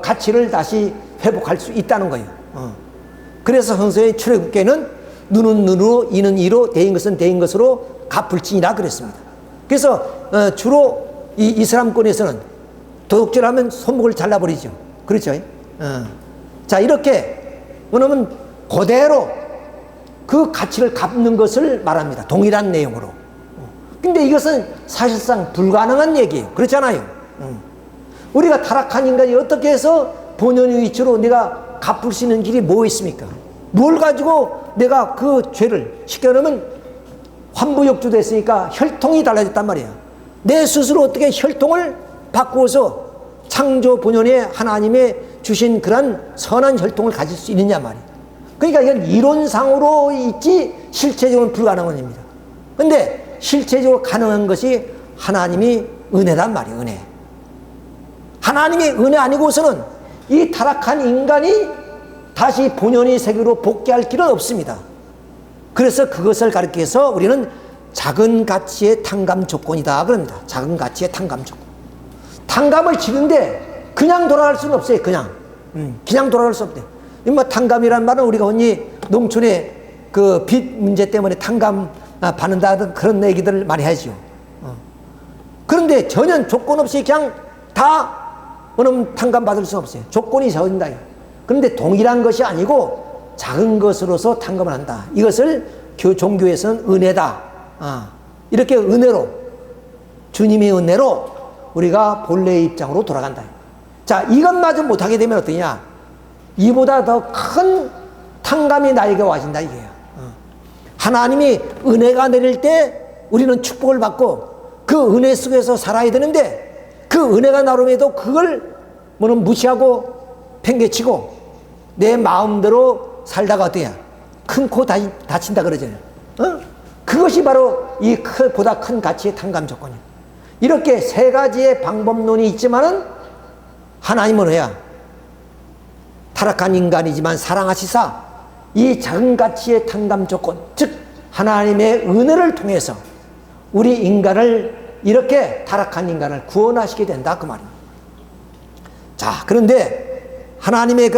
가치를 다시 회복할 수 있다는 거예요. 그래서 성서의 출애굽기에는 눈은 눈으로 이는 이로 대인 것은 대인 것으로 갚을지니라 그랬습니다. 그래서 주로 이 이슬람권에서는 도둑질하면 손목을 잘라버리죠. 그렇죠? 자, 이렇게 왜냐면 그대로 그 가치를 갚는 것을 말합니다. 동일한 내용으로. 근데 이것은 사실상 불가능한 얘기예요. 그렇잖아요. 우리가 타락한 인간이 어떻게 해서 본연의 위치로 내가 갚을 수 있는 길이 뭐 있습니까? 뭘 가지고 내가 그 죄를, 쉽게 말하면 환부역주도 했으니까 혈통이 달라졌단 말이야. 내 스스로 어떻게 혈통을 바꾸어서 창조 본연의 하나님의 주신 그런 선한 혈통을 가질 수 있느냐 말이야. 그러니까 이건 이론상으로 있지 실체적으로는 불가능한 일입니다. 근데 실체적으로 가능한 것이 하나님이 은혜란 말이에요. 은혜. 하나님의 은혜 아니고서는 이 타락한 인간이 다시 본연의 세계로 복귀할 길은 없습니다. 그래서 그것을 가리켜서 우리는 작은 가치의 탕감 조건이다 그럽니다. 작은 가치의 탕감 조건. 탕감을 치는데 그냥 돌아갈 수는 없어요. 그냥 돌아갈 수 없대요. 탕감이란 말은 우리가 흔히 농촌의 그 빚 문제 때문에 탕감 받는다 그런 얘기들을 많이 하죠. 그런데 전혀 조건 없이 그냥 다 탕감 받을 수 없어요. 조건이 정해진다. 그런데 동일한 것이 아니고 작은 것으로서 탕감을 한다. 이것을 종교에서는 은혜다. 이렇게 은혜로, 주님의 은혜로 우리가 본래의 입장으로 돌아간다. 자, 이것마저 못하게 되면 어떠냐? 이보다 더 큰 탕감이 나에게 와진다 이게요. 하나님이 은혜가 내릴 때 우리는 축복을 받고 그 은혜 속에서 살아야 되는데 그 은혜가 나름에도 그걸 무시하고 팽개치고 내 마음대로 살다가 어떠냐? 큰 코 다친다 그러잖아요. 그것이 바로 이 보다 큰 가치의 탕감 조건이에요. 이렇게 세 가지의 방법론이 있지만은 하나님은 뭐야? 타락한 인간이지만 사랑하시사 이 작은 가치의 탕감 조건, 즉 하나님의 은혜를 통해서 우리 인간을 이렇게 타락한 인간을 구원하시게 된다 그 말입니다. 자, 그런데 하나님의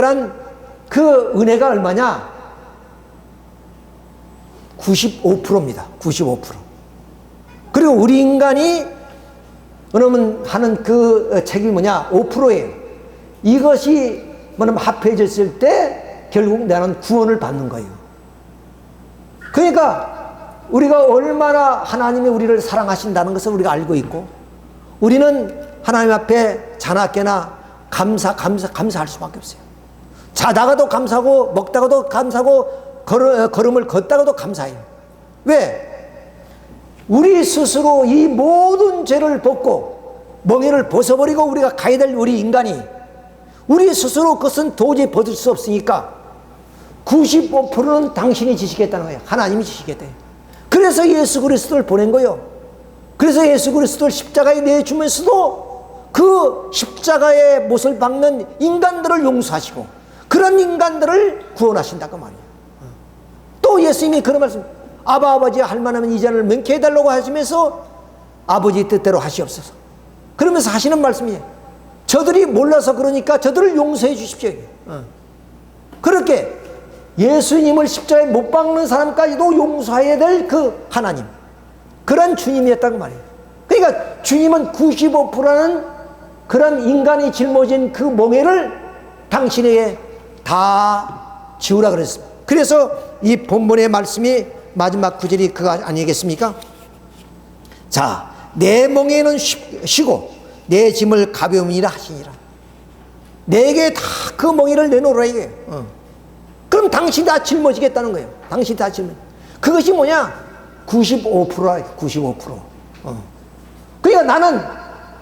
그 은혜가 얼마냐? 95%입니다. 95%. 그리고 우리 인간이 그러면 하는 그 책이 뭐냐? 5%예요. 이것이 합해졌을 때 결국 나는 구원을 받는 거예요. 그러니까 우리가 얼마나 하나님이 우리를 사랑하신다는 것을 우리가 알고 있고, 우리는 하나님 앞에 자나깨나 감사할 수밖에 없어요. 자다가도 감사하고, 먹다가도 감사하고, 걸음을 걷다가도 감사해요. 왜? 우리 스스로 이 모든 죄를 벗고 멍에를 벗어버리고 우리가 가야 될 우리 인간이, 우리 스스로 그것은 도저히 벗을 수 없으니까 95%는 당신이 지시겠다는 거예요. 하나님이 지시겠대요. 그래서 예수 그리스도를 보낸 거예요. 그래서 예수 그리스도를 십자가에 내주면서도 그 십자가의 못을 박는 인간들을 용서하시고 그런 인간들을 구원하신다고 말이에요. 또 예수님이 그런 말씀, 아버지 할만하면 이 잔을 명쾌 해달라고 하시면서 아버지 뜻대로 하시옵소서. 그러면서 하시는 말씀이에요. 저들이 몰라서 그러니까 저들을 용서해 주십시오. 그렇게 예수님을 십자가에 못 박는 사람까지도 용서해야 될 그 하나님, 그런 주님이었다고 말이에요. 그러니까 주님은 95%는 그런 인간이 짊어진 그 멍에를 당신에게 다 지우라 그랬습니다. 그래서 이 본문의 말씀이 마지막 구절이 그거 아니겠습니까? 자, 내 멍에는 쉬고 내 짐을 가벼움이라 하시니라. 내게 다 그 멍에를 내놓으라 이게. 그럼 당신이 다 짊어지겠다는 거예요. 당신이 다 짊어지. 그것이 뭐냐? 95%야, 95%. 그러니까 나는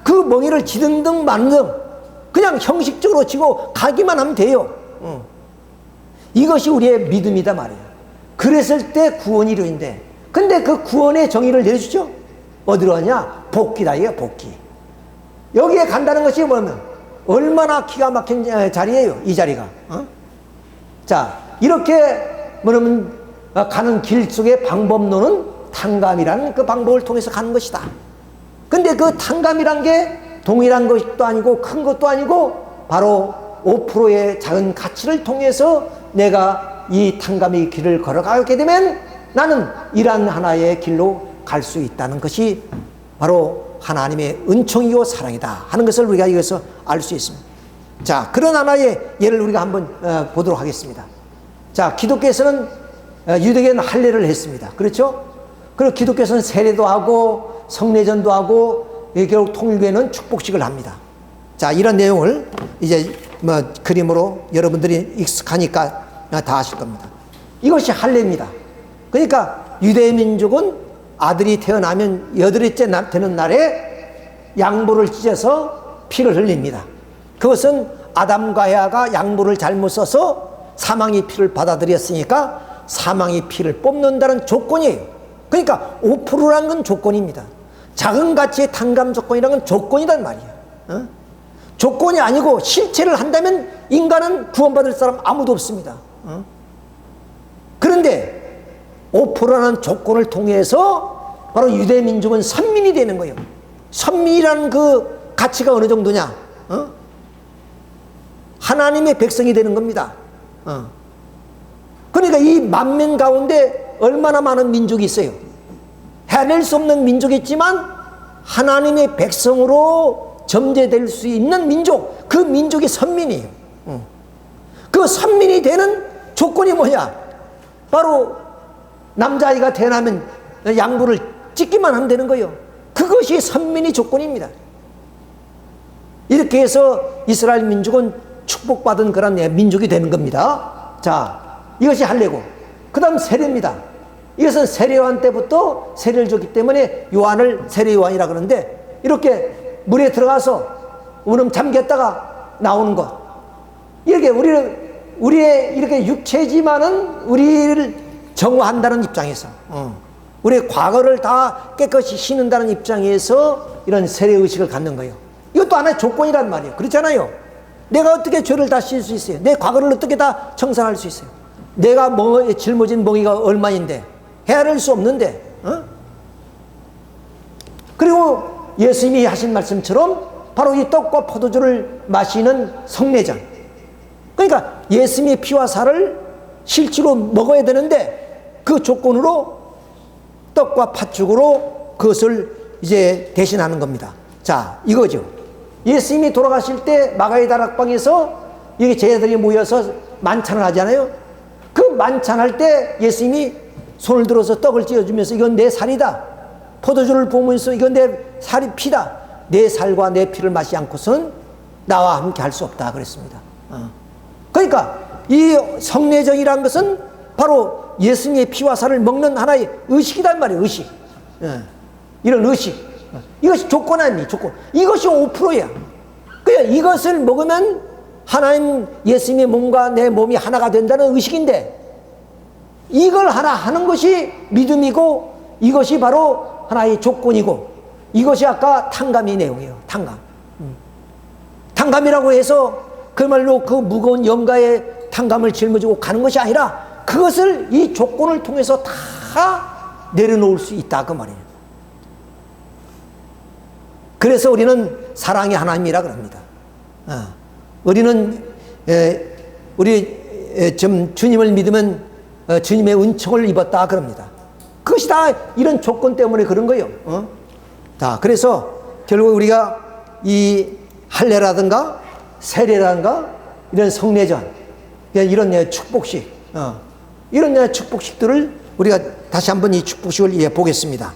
그 멍에를 지등등 만등 그냥 형식적으로 지고 가기만 하면 돼요. 이것이 우리의 믿음이다 말이에요. 그랬을 때 구원이 이루어진대. 근데 그 구원의 정의를 내려주죠. 어디로 가냐? 복귀다 이게 복귀. 여기에 간다는 것이 뭐냐면 얼마나 기가 막힌 자리예요, 이 자리가. 자, 이렇게 뭐냐면 가는 길 속의 방법론은 탕감이라는 그 방법을 통해서 가는 것이다. 근데 그 탕감이란 게 동일한 것도 아니고 큰 것도 아니고 바로 5%의 작은 가치를 통해서 내가 이 탕감의 길을 걸어가게 되면 나는 이러한 하나의 길로 갈 수 있다는 것이 바로 하나님의 은총이요 사랑이다 하는 것을 우리가 여기서 알 수 있습니다. 자, 그런 하나의 예를 우리가 한번 보도록 하겠습니다. 자, 기독교에서는 유대교는 할례를 했습니다. 그렇죠? 그리고 기독교에서는 세례도 하고 성례전도 하고 결국 통일교회는 축복식을 합니다. 자, 이런 내용을 이제 그림으로 여러분들이 익숙하니까 다 아실 겁니다. 이것이 할례입니다. 그러니까 유대 민족은 아들이 태어나면 8일째 되는 날에 양보를 찢어서 피를 흘립니다. 그것은 아담과 헤아가 양보를 잘못 써서 사망의 피를 받아들였으니까 사망의 피를 뽑는다는 조건이에요. 그러니까 5%라는 건 조건입니다. 작은 가치의 탕감 조건이라는 건 조건이란 말이에요. 조건이 아니고 실체를 한다면 인간은 구원받을 사람 아무도 없습니다. 그런데 5%라는 조건을 통해서 바로 유대 민족은 선민이 되는 거예요. 선민이라는 그 가치가 어느 정도냐? 하나님의 백성이 되는 겁니다. 그러니까 이 만민 가운데 얼마나 많은 민족이 있어요. 해낼 수 없는 민족이 있지만 하나님의 백성으로 점제될 수 있는 민족, 그 민족이 선민이에요. 그 선민이 되는 조건이 뭐냐? 바로 남자아이가 태어나면 양부를 찢기만 하면 되는 거예요. 그것이 선민의 조건입니다. 이렇게 해서 이스라엘 민족은 축복받은 그런 민족이 되는 겁니다. 자, 이것이 할례고, 그 다음 세례입니다. 이것은 세례요한 때부터 세례를 줬기 때문에 요한을 세례요한이라 그러는데, 이렇게 물에 들어가서 우름 잠겼다가 나오는 것, 이렇게 우리의 이렇게 육체지만은 우리를 정화한다는 입장에서, 우리의 과거를 다 깨끗이 씻는다는 입장에서 이런 세례의식을 갖는 거예요. 이것도 하나의 조건이란 말이에요. 그렇잖아요. 내가 어떻게 죄를 다 씻을 수 있어요? 내 과거를 어떻게 다 청산할 수 있어요? 내가 짊어진 멍이가 얼마인데 헤아릴 수 없는데, 그리고 예수님이 하신 말씀처럼 바로 이 떡과 포도주를 마시는 성례전, 그러니까 예수님의 피와 살을 실제로 먹어야 되는데 그 조건으로 떡과 팥죽으로 그것을 이제 대신하는 겁니다. 자, 이거죠. 예수님이 돌아가실 때 마가의 다락방에서 이게 제자들이 모여서 만찬을 하잖아요. 그 만찬할 때 예수님이 손을 들어서 떡을 찢어주면서 이건 내 살이다. 포도주를 부으면서 이건 내 살이 피다. 내 살과 내 피를 마시지 않고서는 나와 함께 할 수 없다 그랬습니다. 그러니까 이 성례정이라는 것은 바로 예수님의 피와 살을 먹는 하나의 의식이란 말이에요. 의식. 이런 의식. 이것이 조건 아닙니까? 조건. 이것이 5%야. 그러니까 이것을 먹으면 하나님 예수님의 몸과 내 몸이 하나가 된다는 의식인데, 이걸 하나 하는 것이 믿음이고, 이것이 바로 하나의 조건이고, 이것이 아까 탕감의 내용이에요. 탕감. 탕감이라고 해서 그 말로 그 무거운 영가의 탕감을 짊어지고 가는 것이 아니라 그것을 이 조건을 통해서 다 내려놓을 수 있다 그 말이에요. 그래서 우리는 사랑의 하나님이라 그럽니다. 우리는 우리 좀 주님을 믿으면 주님의 은총을 입었다 그럽니다. 그것이 다 이런 조건 때문에 그런 거예요. 자, 그래서 결국 우리가 이 할례라든가 세례라든가 이런 성례전, 이런 축복식, 이런 축복식들을 우리가 다시 한번 이 축복식을 보겠습니다.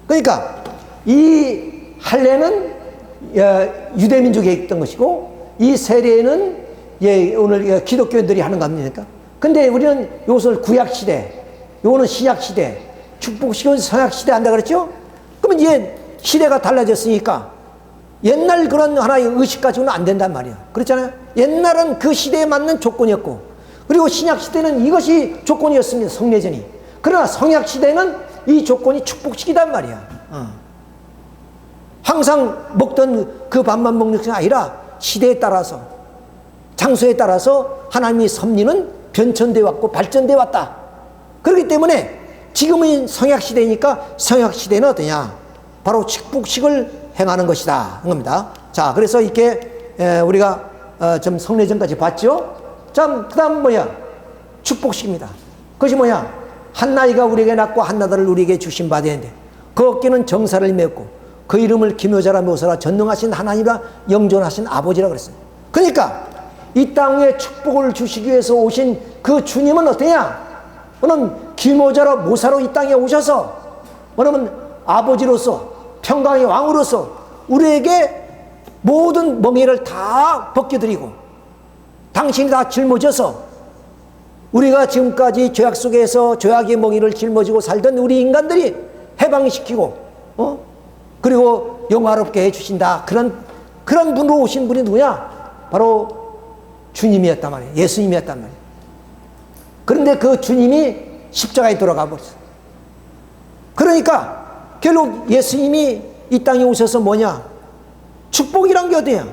그러니까 이 할례는 유대민족에 있던 것이고, 이 세례는 오늘 기독교인들이 하는 겁니까? 근데 우리는 이것을 구약시대, 요거는 신약시대, 축복식은 서약시대 한다 그랬죠? 그러면 이제 시대가 달라졌으니까 옛날 그런 하나의 의식 가지고는 안 된단 말이야. 그렇잖아요? 옛날은 그 시대에 맞는 조건이었고, 그리고 신약시대는 이것이 조건이었습니다. 성례전이. 그러나 성약시대는 이 조건이 축복식이단 말이야. 항상 먹던 그 밥만 먹는 것이 아니라 시대에 따라서, 장소에 따라서 하나님의 섭리는 변천되어 왔고 발전되어 왔다. 그렇기 때문에 지금은 성약시대니까 성약시대는 어떠냐? 바로 축복식을 행하는 것이다. 겁니다. 자, 그래서 이렇게 우리가 좀 성례전까지 봤죠? 참, 그 다음 뭐야? 축복식입니다. 그것이 뭐냐? 한나이가 우리에게 낳고 한나들을 우리에게 주신 바 되는데 그 어깨는 정사를 메었고 그 이름을 기묘자라 모서라 전능하신 하나님이라 영존하신 아버지라 그랬어요. 그러니까 이 땅에 축복을 주시기 위해서 오신 그 주님은 어떠냐? 그는 기묘자라 모사로 이 땅에 오셔서 뭐냐면 아버지로서 평강의 왕으로서 우리에게 모든 멍에를 다 벗겨드리고 당신이 다 짊어져서 우리가 지금까지 죄악 속에서 죄악의 멍에를 짊어지고 살던 우리 인간들이 해방시키고 그리고 영화롭게 해주신다. 그런 분으로 오신 분이 누구냐? 바로 주님이었단 말이에요. 예수님이었단 말이에요. 그런데 그 주님이 십자가에 돌아가 버렸어요. 그러니까 결국 예수님이 이 땅에 오셔서 뭐냐? 축복이란 게 어디야?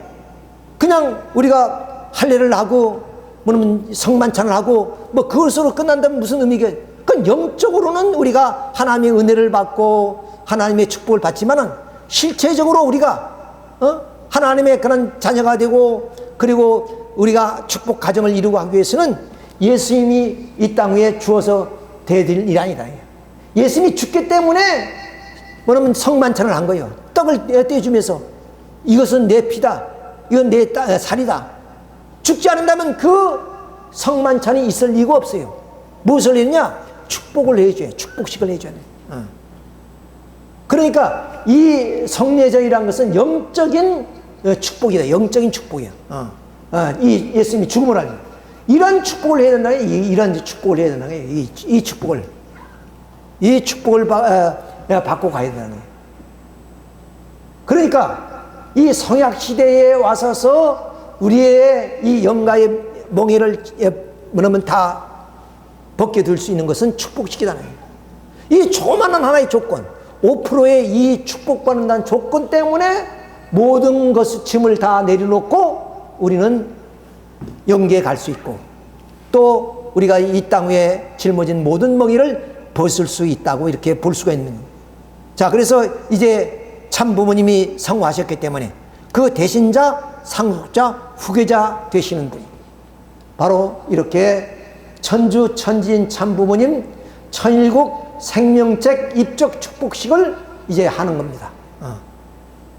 그냥 우리가 할례를 하고 뭐냐면 성만찬을 하고 뭐 그것으로 끝난다면 무슨 의미가? 그건 영적으로는 우리가 하나님의 은혜를 받고 하나님의 축복을 받지만은 실체적으로 우리가 하나님의 그런 자녀가 되고 그리고 우리가 축복 가정을 이루고 하기 위해서는 예수님이 이 땅 위에 주어서 대드릴 일이 아니다. 예수님이 죽기 때문에 뭐냐면 성만찬을 한 거예요. 떡을 떼주면서 이것은 내 피다. 이건 내 살이다. 죽지 않는다면 그 성만찬이 있을 이유가 없어요. 무엇을 했냐? 축복을 해줘야, 축복식을 해줘야 돼. 그러니까 이 성례절이라는 것은 영적인 축복이다. 영적인 축복이야. 이 예수님이 죽음을 알고 이런 축복을 해야 된다. 이런 축복을 해야 된다. 이 축복을 받고 가야 된다. 그러니까 이 성약 시대에 와서서 우리의 이 영가의 멍에를 뭐냐면 다 벗겨둘 수 있는 것은 축복식이다. 이 조그마한 하나의 조건, 5%의 이 축복받는다는 조건 때문에 모든 것을 짐을 다 내려놓고 우리는 영계에 갈 수 있고 또 우리가 이 땅 위에 짊어진 모든 멍에를 벗을 수 있다고 이렇게 볼 수가 있는 거예요. 자, 그래서 이제 참 부모님이 성화하셨기 때문에 그 대신자, 상속자, 후계자 되시는 분 바로 이렇게 천주 천지인 참 부모님 천일국 생명책 입적 축복식을 이제 하는 겁니다.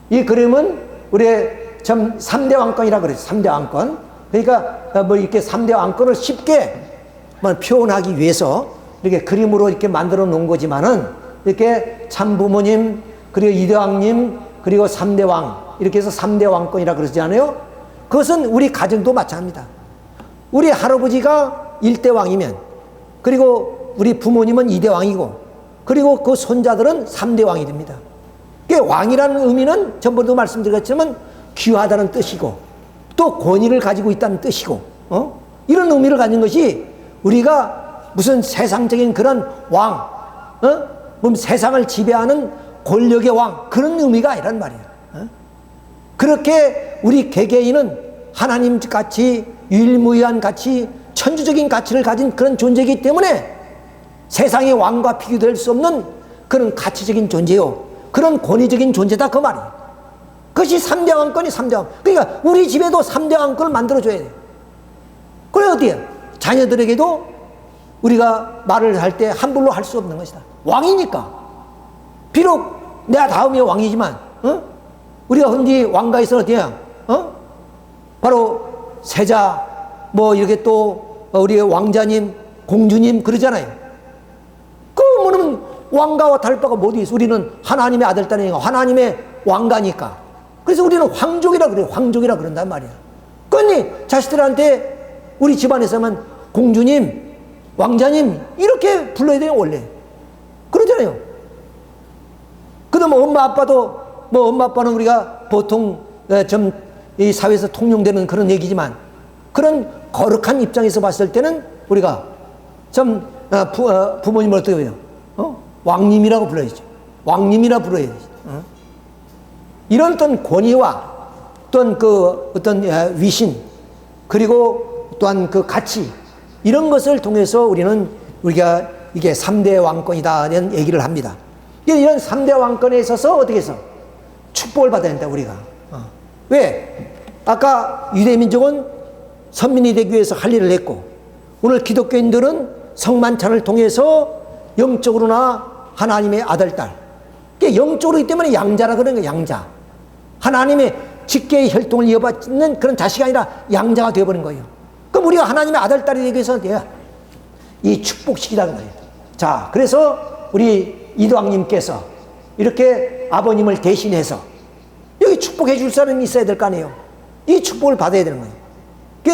이 그림은 우리의 3대 왕권이라 그랬어요. 3대 왕권. 그러니까 뭐 이렇게 3대 왕권을 쉽게 표현하기 위해서 이렇게 그림으로 이렇게 만들어 놓은 거지만은 이렇게 참부모님, 그리고 이대왕님, 그리고 3대 왕, 이렇게 해서 3대 왕권이라 그러지 않아요? 그것은 우리 가정도 마찬가지입니다. 우리 할아버지가 1대 왕이면, 그리고 우리 부모님은 2대 왕이고, 그리고 그 손자들은 3대 왕이 됩니다. 왕이라는 의미는 전번에도 말씀드렸지만 귀하다는 뜻이고, 또 권위를 가지고 있다는 뜻이고, 이런 의미를 가진 것이 우리가 무슨 세상적인 그런 왕, 뭐 세상을 지배하는 권력의 왕, 그런 의미가 아니란 말이에요. 그렇게 우리 개개인은 하나님 같이 유일무이한 가치, 천주적인 가치를 가진 그런 존재이기 때문에 세상의 왕과 비교될 수 없는 그런 가치적인 존재요, 그런 권위적인 존재다, 그 말이에요. 그것이 3대 왕권이 3대 왕. 그러니까 우리 집에도 3대 왕권을 만들어줘야 돼요. 그래 어디에 자녀들에게도 우리가 말을 할 때 함부로 할 수 없는 것이다. 왕이니까. 비록 내가 다음에 왕이지만, 우리가 흔히 왕가에서 어디야? 바로 세자, 뭐 이렇게 또 우리 왕자님, 공주님 그러잖아요. 그러면 왕가와 다를 바가 뭐 어디 있어? 우리는 하나님의 아들, 딸이니까, 하나님의 왕가니까. 그래서 우리는 황족이라 그래요. 황족이라 그런단 말이야. 그러니 자식들한테 우리 집안에서만 공주님, 왕자님 이렇게 불러야 돼요, 원래. 그러잖아요. 그다음 엄마 아빠도, 뭐 엄마 아빠는 우리가 보통 좀 이 사회에서 통용되는 그런 얘기지만, 그런 거룩한 입장에서 봤을 때는 우리가 좀 부모님을 어떻게 해요? 왕님이라고 불러야죠. 왕님이라 불러야지. 이런 어떤 권위와 또한 그 어떤 위신, 그리고 또한 그 가치, 이런 것을 통해서 우리가 이게 3대 왕권이다는 얘기를 합니다. 이런 3대 왕권에 있어서 어떻게 해서 축복을 받아야 된다, 우리가. 왜? 아까 유대민족은 선민이 되기 위해서 할 일을 했고, 오늘 기독교인들은 성만찬을 통해서 영적으로나 하나님의 아들, 딸. 영적으로이기 때문에 양자라 그러는 거예요, 양자. 하나님의 직계의 혈통을 이어받는 그런 자식이 아니라 양자가 되어버린 거예요. 그럼 우리가 하나님의 아들, 딸이 되기 위해서 이 축복식이라는 거예요. 자, 그래서 우리 이도왕님께서 이렇게 아버님을 대신해서 여기 축복해 줄 사람이 있어야 될 거 아니에요. 이 축복을 받아야 되는 거예요.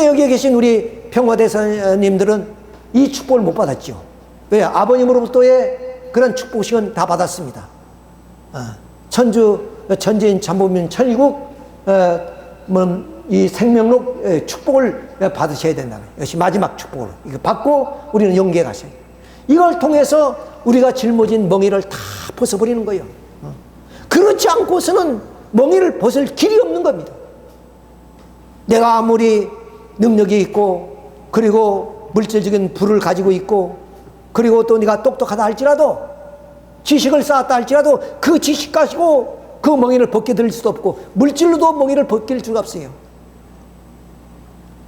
여기에 계신 우리 평화대사님들은 이 축복을 못 받았죠. 왜? 아버님으로부터의 그런 축복식은 다 받았습니다. 천주인 참부민 천일국 이 생명록 축복을 받으셔야 된다. 이것이 마지막 축복을 이거 받고 우리는 영계에 가셔야 돼요. 이걸 통해서 우리가 짊어진 멍에를 다 벗어버리는 거예요. 그렇지 않고서는 멍에를 벗을 길이 없는 겁니다. 내가 아무리 능력이 있고, 그리고 물질적인 부를 가지고 있고, 그리고 또 네가 똑똑하다 할지라도, 지식을 쌓았다 할지라도 그 지식 가지고 그 멍에를 벗겨드릴 수도 없고, 물질로도 멍에를 벗길 수가 없어요.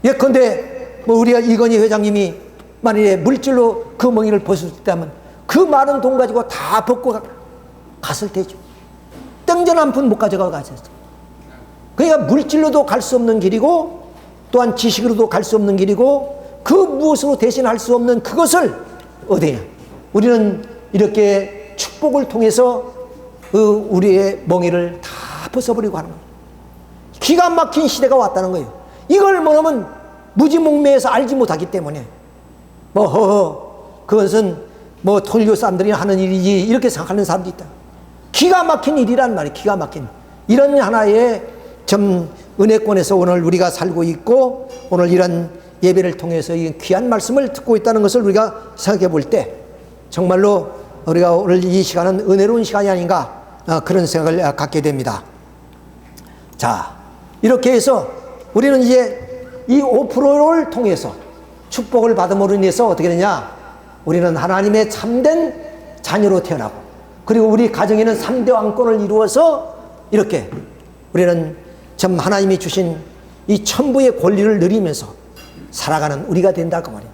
예컨대 뭐 우리가 이건희 회장님이 만일에 물질로 그 멍에를 벗을 수 있다면 그 많은 돈 가지고 다 벗고 갔을 테죠. 땡전 한 푼 못 가져가 갔었어. 그러니까 물질로도 갈 수 없는 길이고, 또한 지식으로도 갈 수 없는 길이고, 그 무엇으로 대신할 수 없는 그것을 어디냐? 우리는 이렇게 축복을 통해서 우리의 멍에를 다 벗어버리고 하는 거예요. 기가 막힌 시대가 왔다는 거예요. 이걸 뭐냐면 무지몽매해서 알지 못하기 때문에 그것은 뭐 통일교 사람들이 하는 일이지 이렇게 생각하는 사람도 있다. 기가 막힌 일이란 말이에요. 기가 막힌 이런 하나의 좀 은혜권에서 오늘 우리가 살고 있고, 오늘 이런 예배를 통해서 이 귀한 말씀을 듣고 있다는 것을 우리가 생각해 볼 때 정말로 우리가 오늘 이 시간은 은혜로운 시간이 아닌가, 그런 생각을 갖게 됩니다. 자, 이렇게 해서 우리는 이제 이 5%를 통해서 축복을 받음으로 인해서 어떻게 되냐, 우리는 하나님의 참된 자녀로 태어나고, 그리고 우리 가정에는 3대 왕권을 이루어서 이렇게 우리는 참 하나님이 주신 이 천부의 권리를 누리면서 살아가는 우리가 된다 그 말이에요.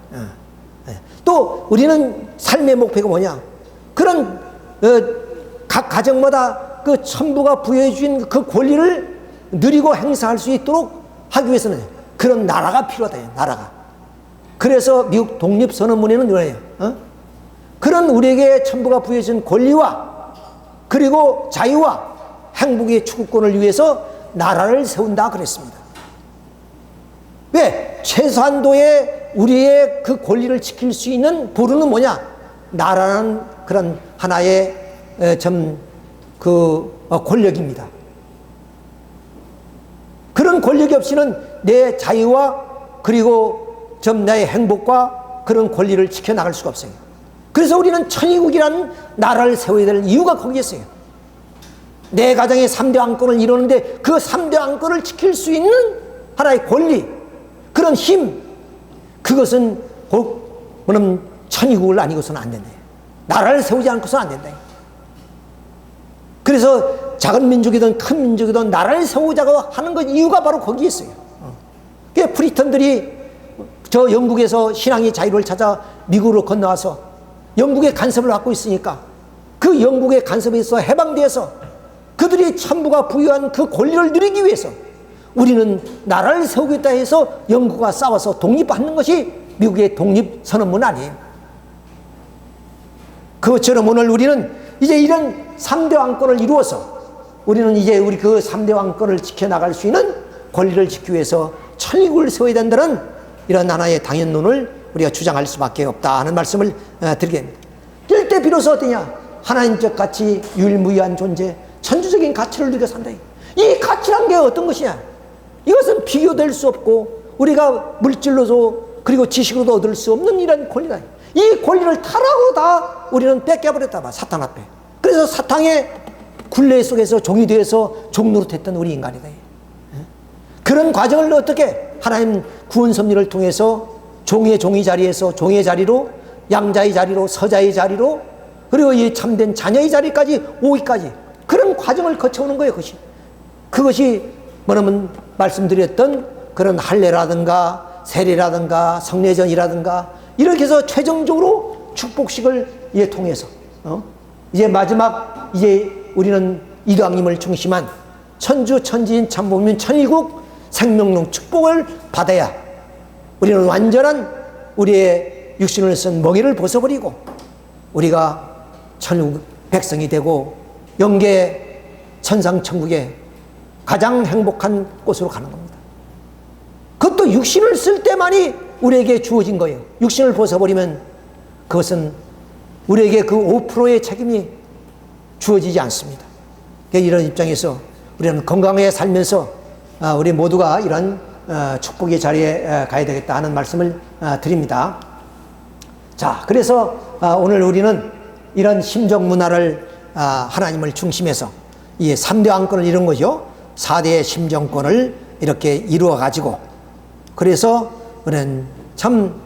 또 우리는 삶의 목표가 뭐냐, 그런 각 가정마다 그 천부가 부여해 주신 그 권리를 누리고 행사할 수 있도록 하기 위해서는 그런 나라가 필요하다. 나라가. 그래서 미국 독립선언문에는 이거예요. 그런 우리에게 천부가 부여진 권리와 그리고 자유와 행복의 추구권을 위해서 나라를 세운다 그랬습니다. 왜? 최소한도의 우리의 그 권리를 지킬 수 있는 보루는 뭐냐? 나라는 그런 하나의 권력입니다. 그런 권력이 없이는 내 자유와 그리고 나의 행복과 그런 권리를 지켜나갈 수가 없어요. 그래서 우리는 천의국이라는 나라를 세워야 될 이유가 거기에 있어요. 내 가정의 3대 왕권을 이루는데 그 3대 왕권을 지킬 수 있는 하나의 권리, 그런 힘, 그것은 곧 천의국을 아니고서는 안 된다. 나라를 세우지 않고서는 안 된다. 그래서 작은 민족이든 큰 민족이든 나라를 세우자고 하는 것 이유가 바로 거기에 있어요. 그러니까 프리턴들이 저 영국에서 신앙의 자유를 찾아 미국으로 건너와서 영국의 간섭을 받고 있으니까 그 영국의 간섭에서 해방되어서 그들이 천부가 부여한 그 권리를 누리기 위해서 우리는 나라를 세우겠다 해서 영국과 싸워서 독립받는 것이 미국의 독립선언문 아니에요. 그것처럼 오늘 우리는 이제 이런 3대 왕권을 이루어서 우리는 이제 우리 그 3대 왕권을 지켜나갈 수 있는 권리를 지키기 위해서 천의국을 세워야 된다는 이런 하나의 당연론을 우리가 주장할 수밖에 없다 하는 말씀을 드리게 됩니다. 이럴 때 비로소 어떠냐? 하나님적 가치, 유일무이한 존재, 천주적인 가치를 누려 산다. 이 가치란 게 어떤 것이냐? 이것은 비교될 수 없고 우리가 물질로도 그리고 지식으로도 얻을 수 없는 이런 권리다. 이 권리를 타라고 다 우리는 뺏겨버렸다 봐, 사탄 앞에. 그래서 사탄의 굴레 속에서 종이 되어서 종노릇했던 우리 인간이다. 그런 과정을 어떻게 하나님 구원 섭리를 통해서 종의 자리에서 종의 자리로, 양자의 자리로, 서자의 자리로, 그리고 이 참된 자녀의 자리까지 오기까지 그런 과정을 거쳐오는 거예요. 그것이 뭐냐면 말씀드렸던 그런 할례라든가 세례라든가 성례전이라든가 이렇게 해서 최종적으로 축복식을 통해서 이제 마지막 이제 우리는 이도왕님을 중심한 천주 천지인 참부민 천의국 생명론 축복을 받아야 우리는 완전한 우리의 육신을 쓴 멍에를 벗어버리고 우리가 천국 백성이 되고 영계 천상천국에 가장 행복한 곳으로 가는 겁니다. 그것도 육신을 쓸 때만이 우리에게 주어진 거예요. 육신을 벗어버리면 그것은 우리에게 그 5%의 책임이 주어지지 않습니다. 이런 입장에서 우리는 건강하게 살면서 우리 모두가 이런 축복의 자리에 가야 되겠다 하는 말씀을 드립니다. 자, 그래서 오늘 우리는 이런 심정 문화를 하나님을 중심해서 이 3대 왕권을 이룬 거죠. 4대의 심정권을 이렇게 이루어 가지고 그래서 우리는 참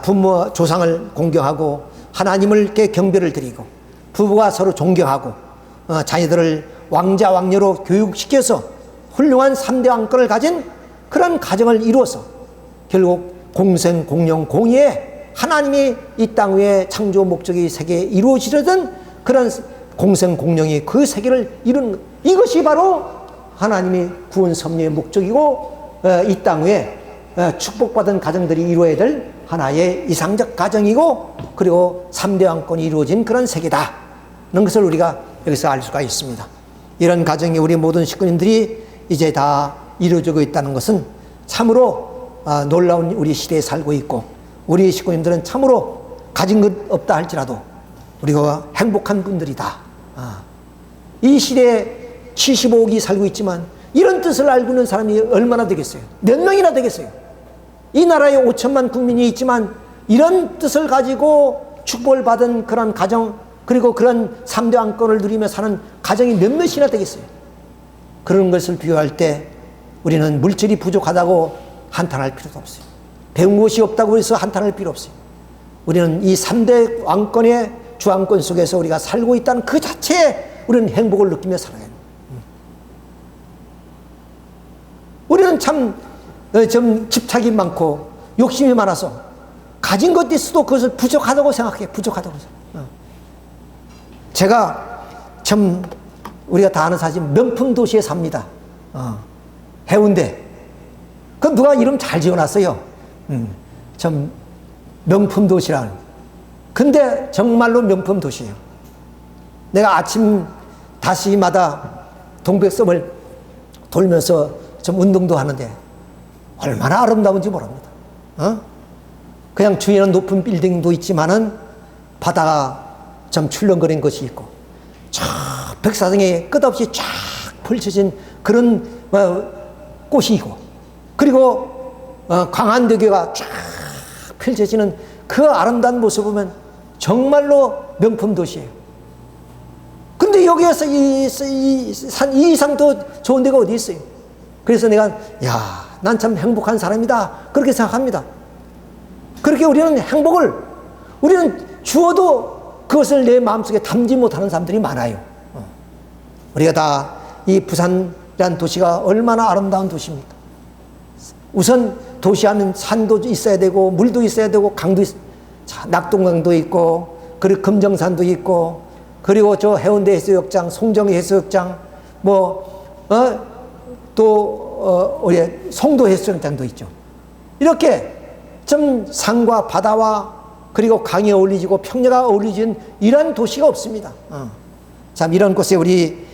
부모 조상을 공경하고 하나님을 이렇게 경배를 드리고 부부가 서로 존경하고 자녀들을 왕자 왕녀로 교육시켜서 훌륭한 3대 왕권을 가진 그런 가정을 이루어서 결국 공생 공영 공의에 하나님이 이 땅 위에 창조 목적이 세계에 이루어지려던 그런 공생 공영이 그 세계를 이루는 이것이 바로 하나님이 구원 섭리의 목적이고 이 땅 위에 축복받은 가정들이 이루어야 될 하나의 이상적 가정이고 그리고 3대 왕권이 이루어진 그런 세계다는 것을 우리가 여기서 알 수가 있습니다. 이런 가정이 우리 모든 식구님들이 이제 다 이루어지고 있다는 것은 참으로 놀라운 우리 시대에 살고 있고 우리 식구님들은 참으로 가진 것 없다 할지라도 우리가 행복한 분들이다. 이 시대에 75억이 살고 있지만 이런 뜻을 알고 있는 사람이 얼마나 되겠어요? 몇 명이나 되겠어요? 이 나라에 5천만 국민이 있지만 이런 뜻을 가지고 축복을 받은 그런 가정 그리고 그런 3대 왕권을 누리며 사는 가정이 몇몇이나 되겠어요? 그런 것을 비교할 때 우리는 물질이 부족하다고 한탄할 필요도 없어요. 배운 것이 없다고 해서 한탄할 필요 없어요. 우리는 이 3대 왕권의 주왕권 속에서 우리가 살고 있다는 그 자체에 우리는 행복을 느끼며 살아야 해요. 우리는 좀 집착이 많고 욕심이 많아서 가진 것도 있어도 그것을 부족하다고 생각해. 부족하다고 생각해. 제가 참 우리가 다 아는 사실 명품 도시에 삽니다. 해운대. 그 누가 이름 잘 지어놨어요. 참 명품 도시라는. 근데 정말로 명품 도시예요. 내가 아침 다시마다 동백섬을 돌면서 좀 운동도 하는데 얼마나 아름다운지 모릅니다. 그냥 주위에는 높은 빌딩도 있지만은 바다가 좀 출렁거린 것이 있고 저 백사장에 끝없이 쫙 펼쳐진 그런 꽃이 있고 그리고 광안대교가 쫙 펼쳐지는 그 아름다운 모습을 보면 정말로 명품 도시예요. 근데 여기에서 이 이상 더 좋은 데가 어디 있어요? 그래서 내가 난 참 행복한 사람이다 그렇게 생각합니다. 그렇게 우리는 행복을 우리는 주어도 그것을 내 마음속에 담지 못하는 사람들이 많아요. 우리가 다 이 부산이라는 도시가 얼마나 아름다운 도시입니까? 우선 도시하면 산도 있어야 되고 물도 있어야 되고 강도 낙동강도 있고 그리고 금정산도 있고 그리고 저 해운대 해수욕장, 송정 해수욕장 우리 송도 해수욕장도 있죠. 이렇게 좀 산과 바다와 그리고 강이 어울리지고 평야가 어울리진 이런 도시가 없습니다. 참 이런 곳에 우리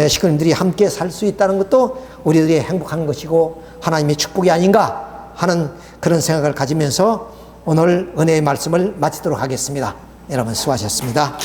식구님들이 함께 살 수 있다는 것도 우리들이 행복한 것이고 하나님의 축복이 아닌가 하는 그런 생각을 가지면서 오늘 은혜의 말씀을 마치도록 하겠습니다. 여러분 수고하셨습니다.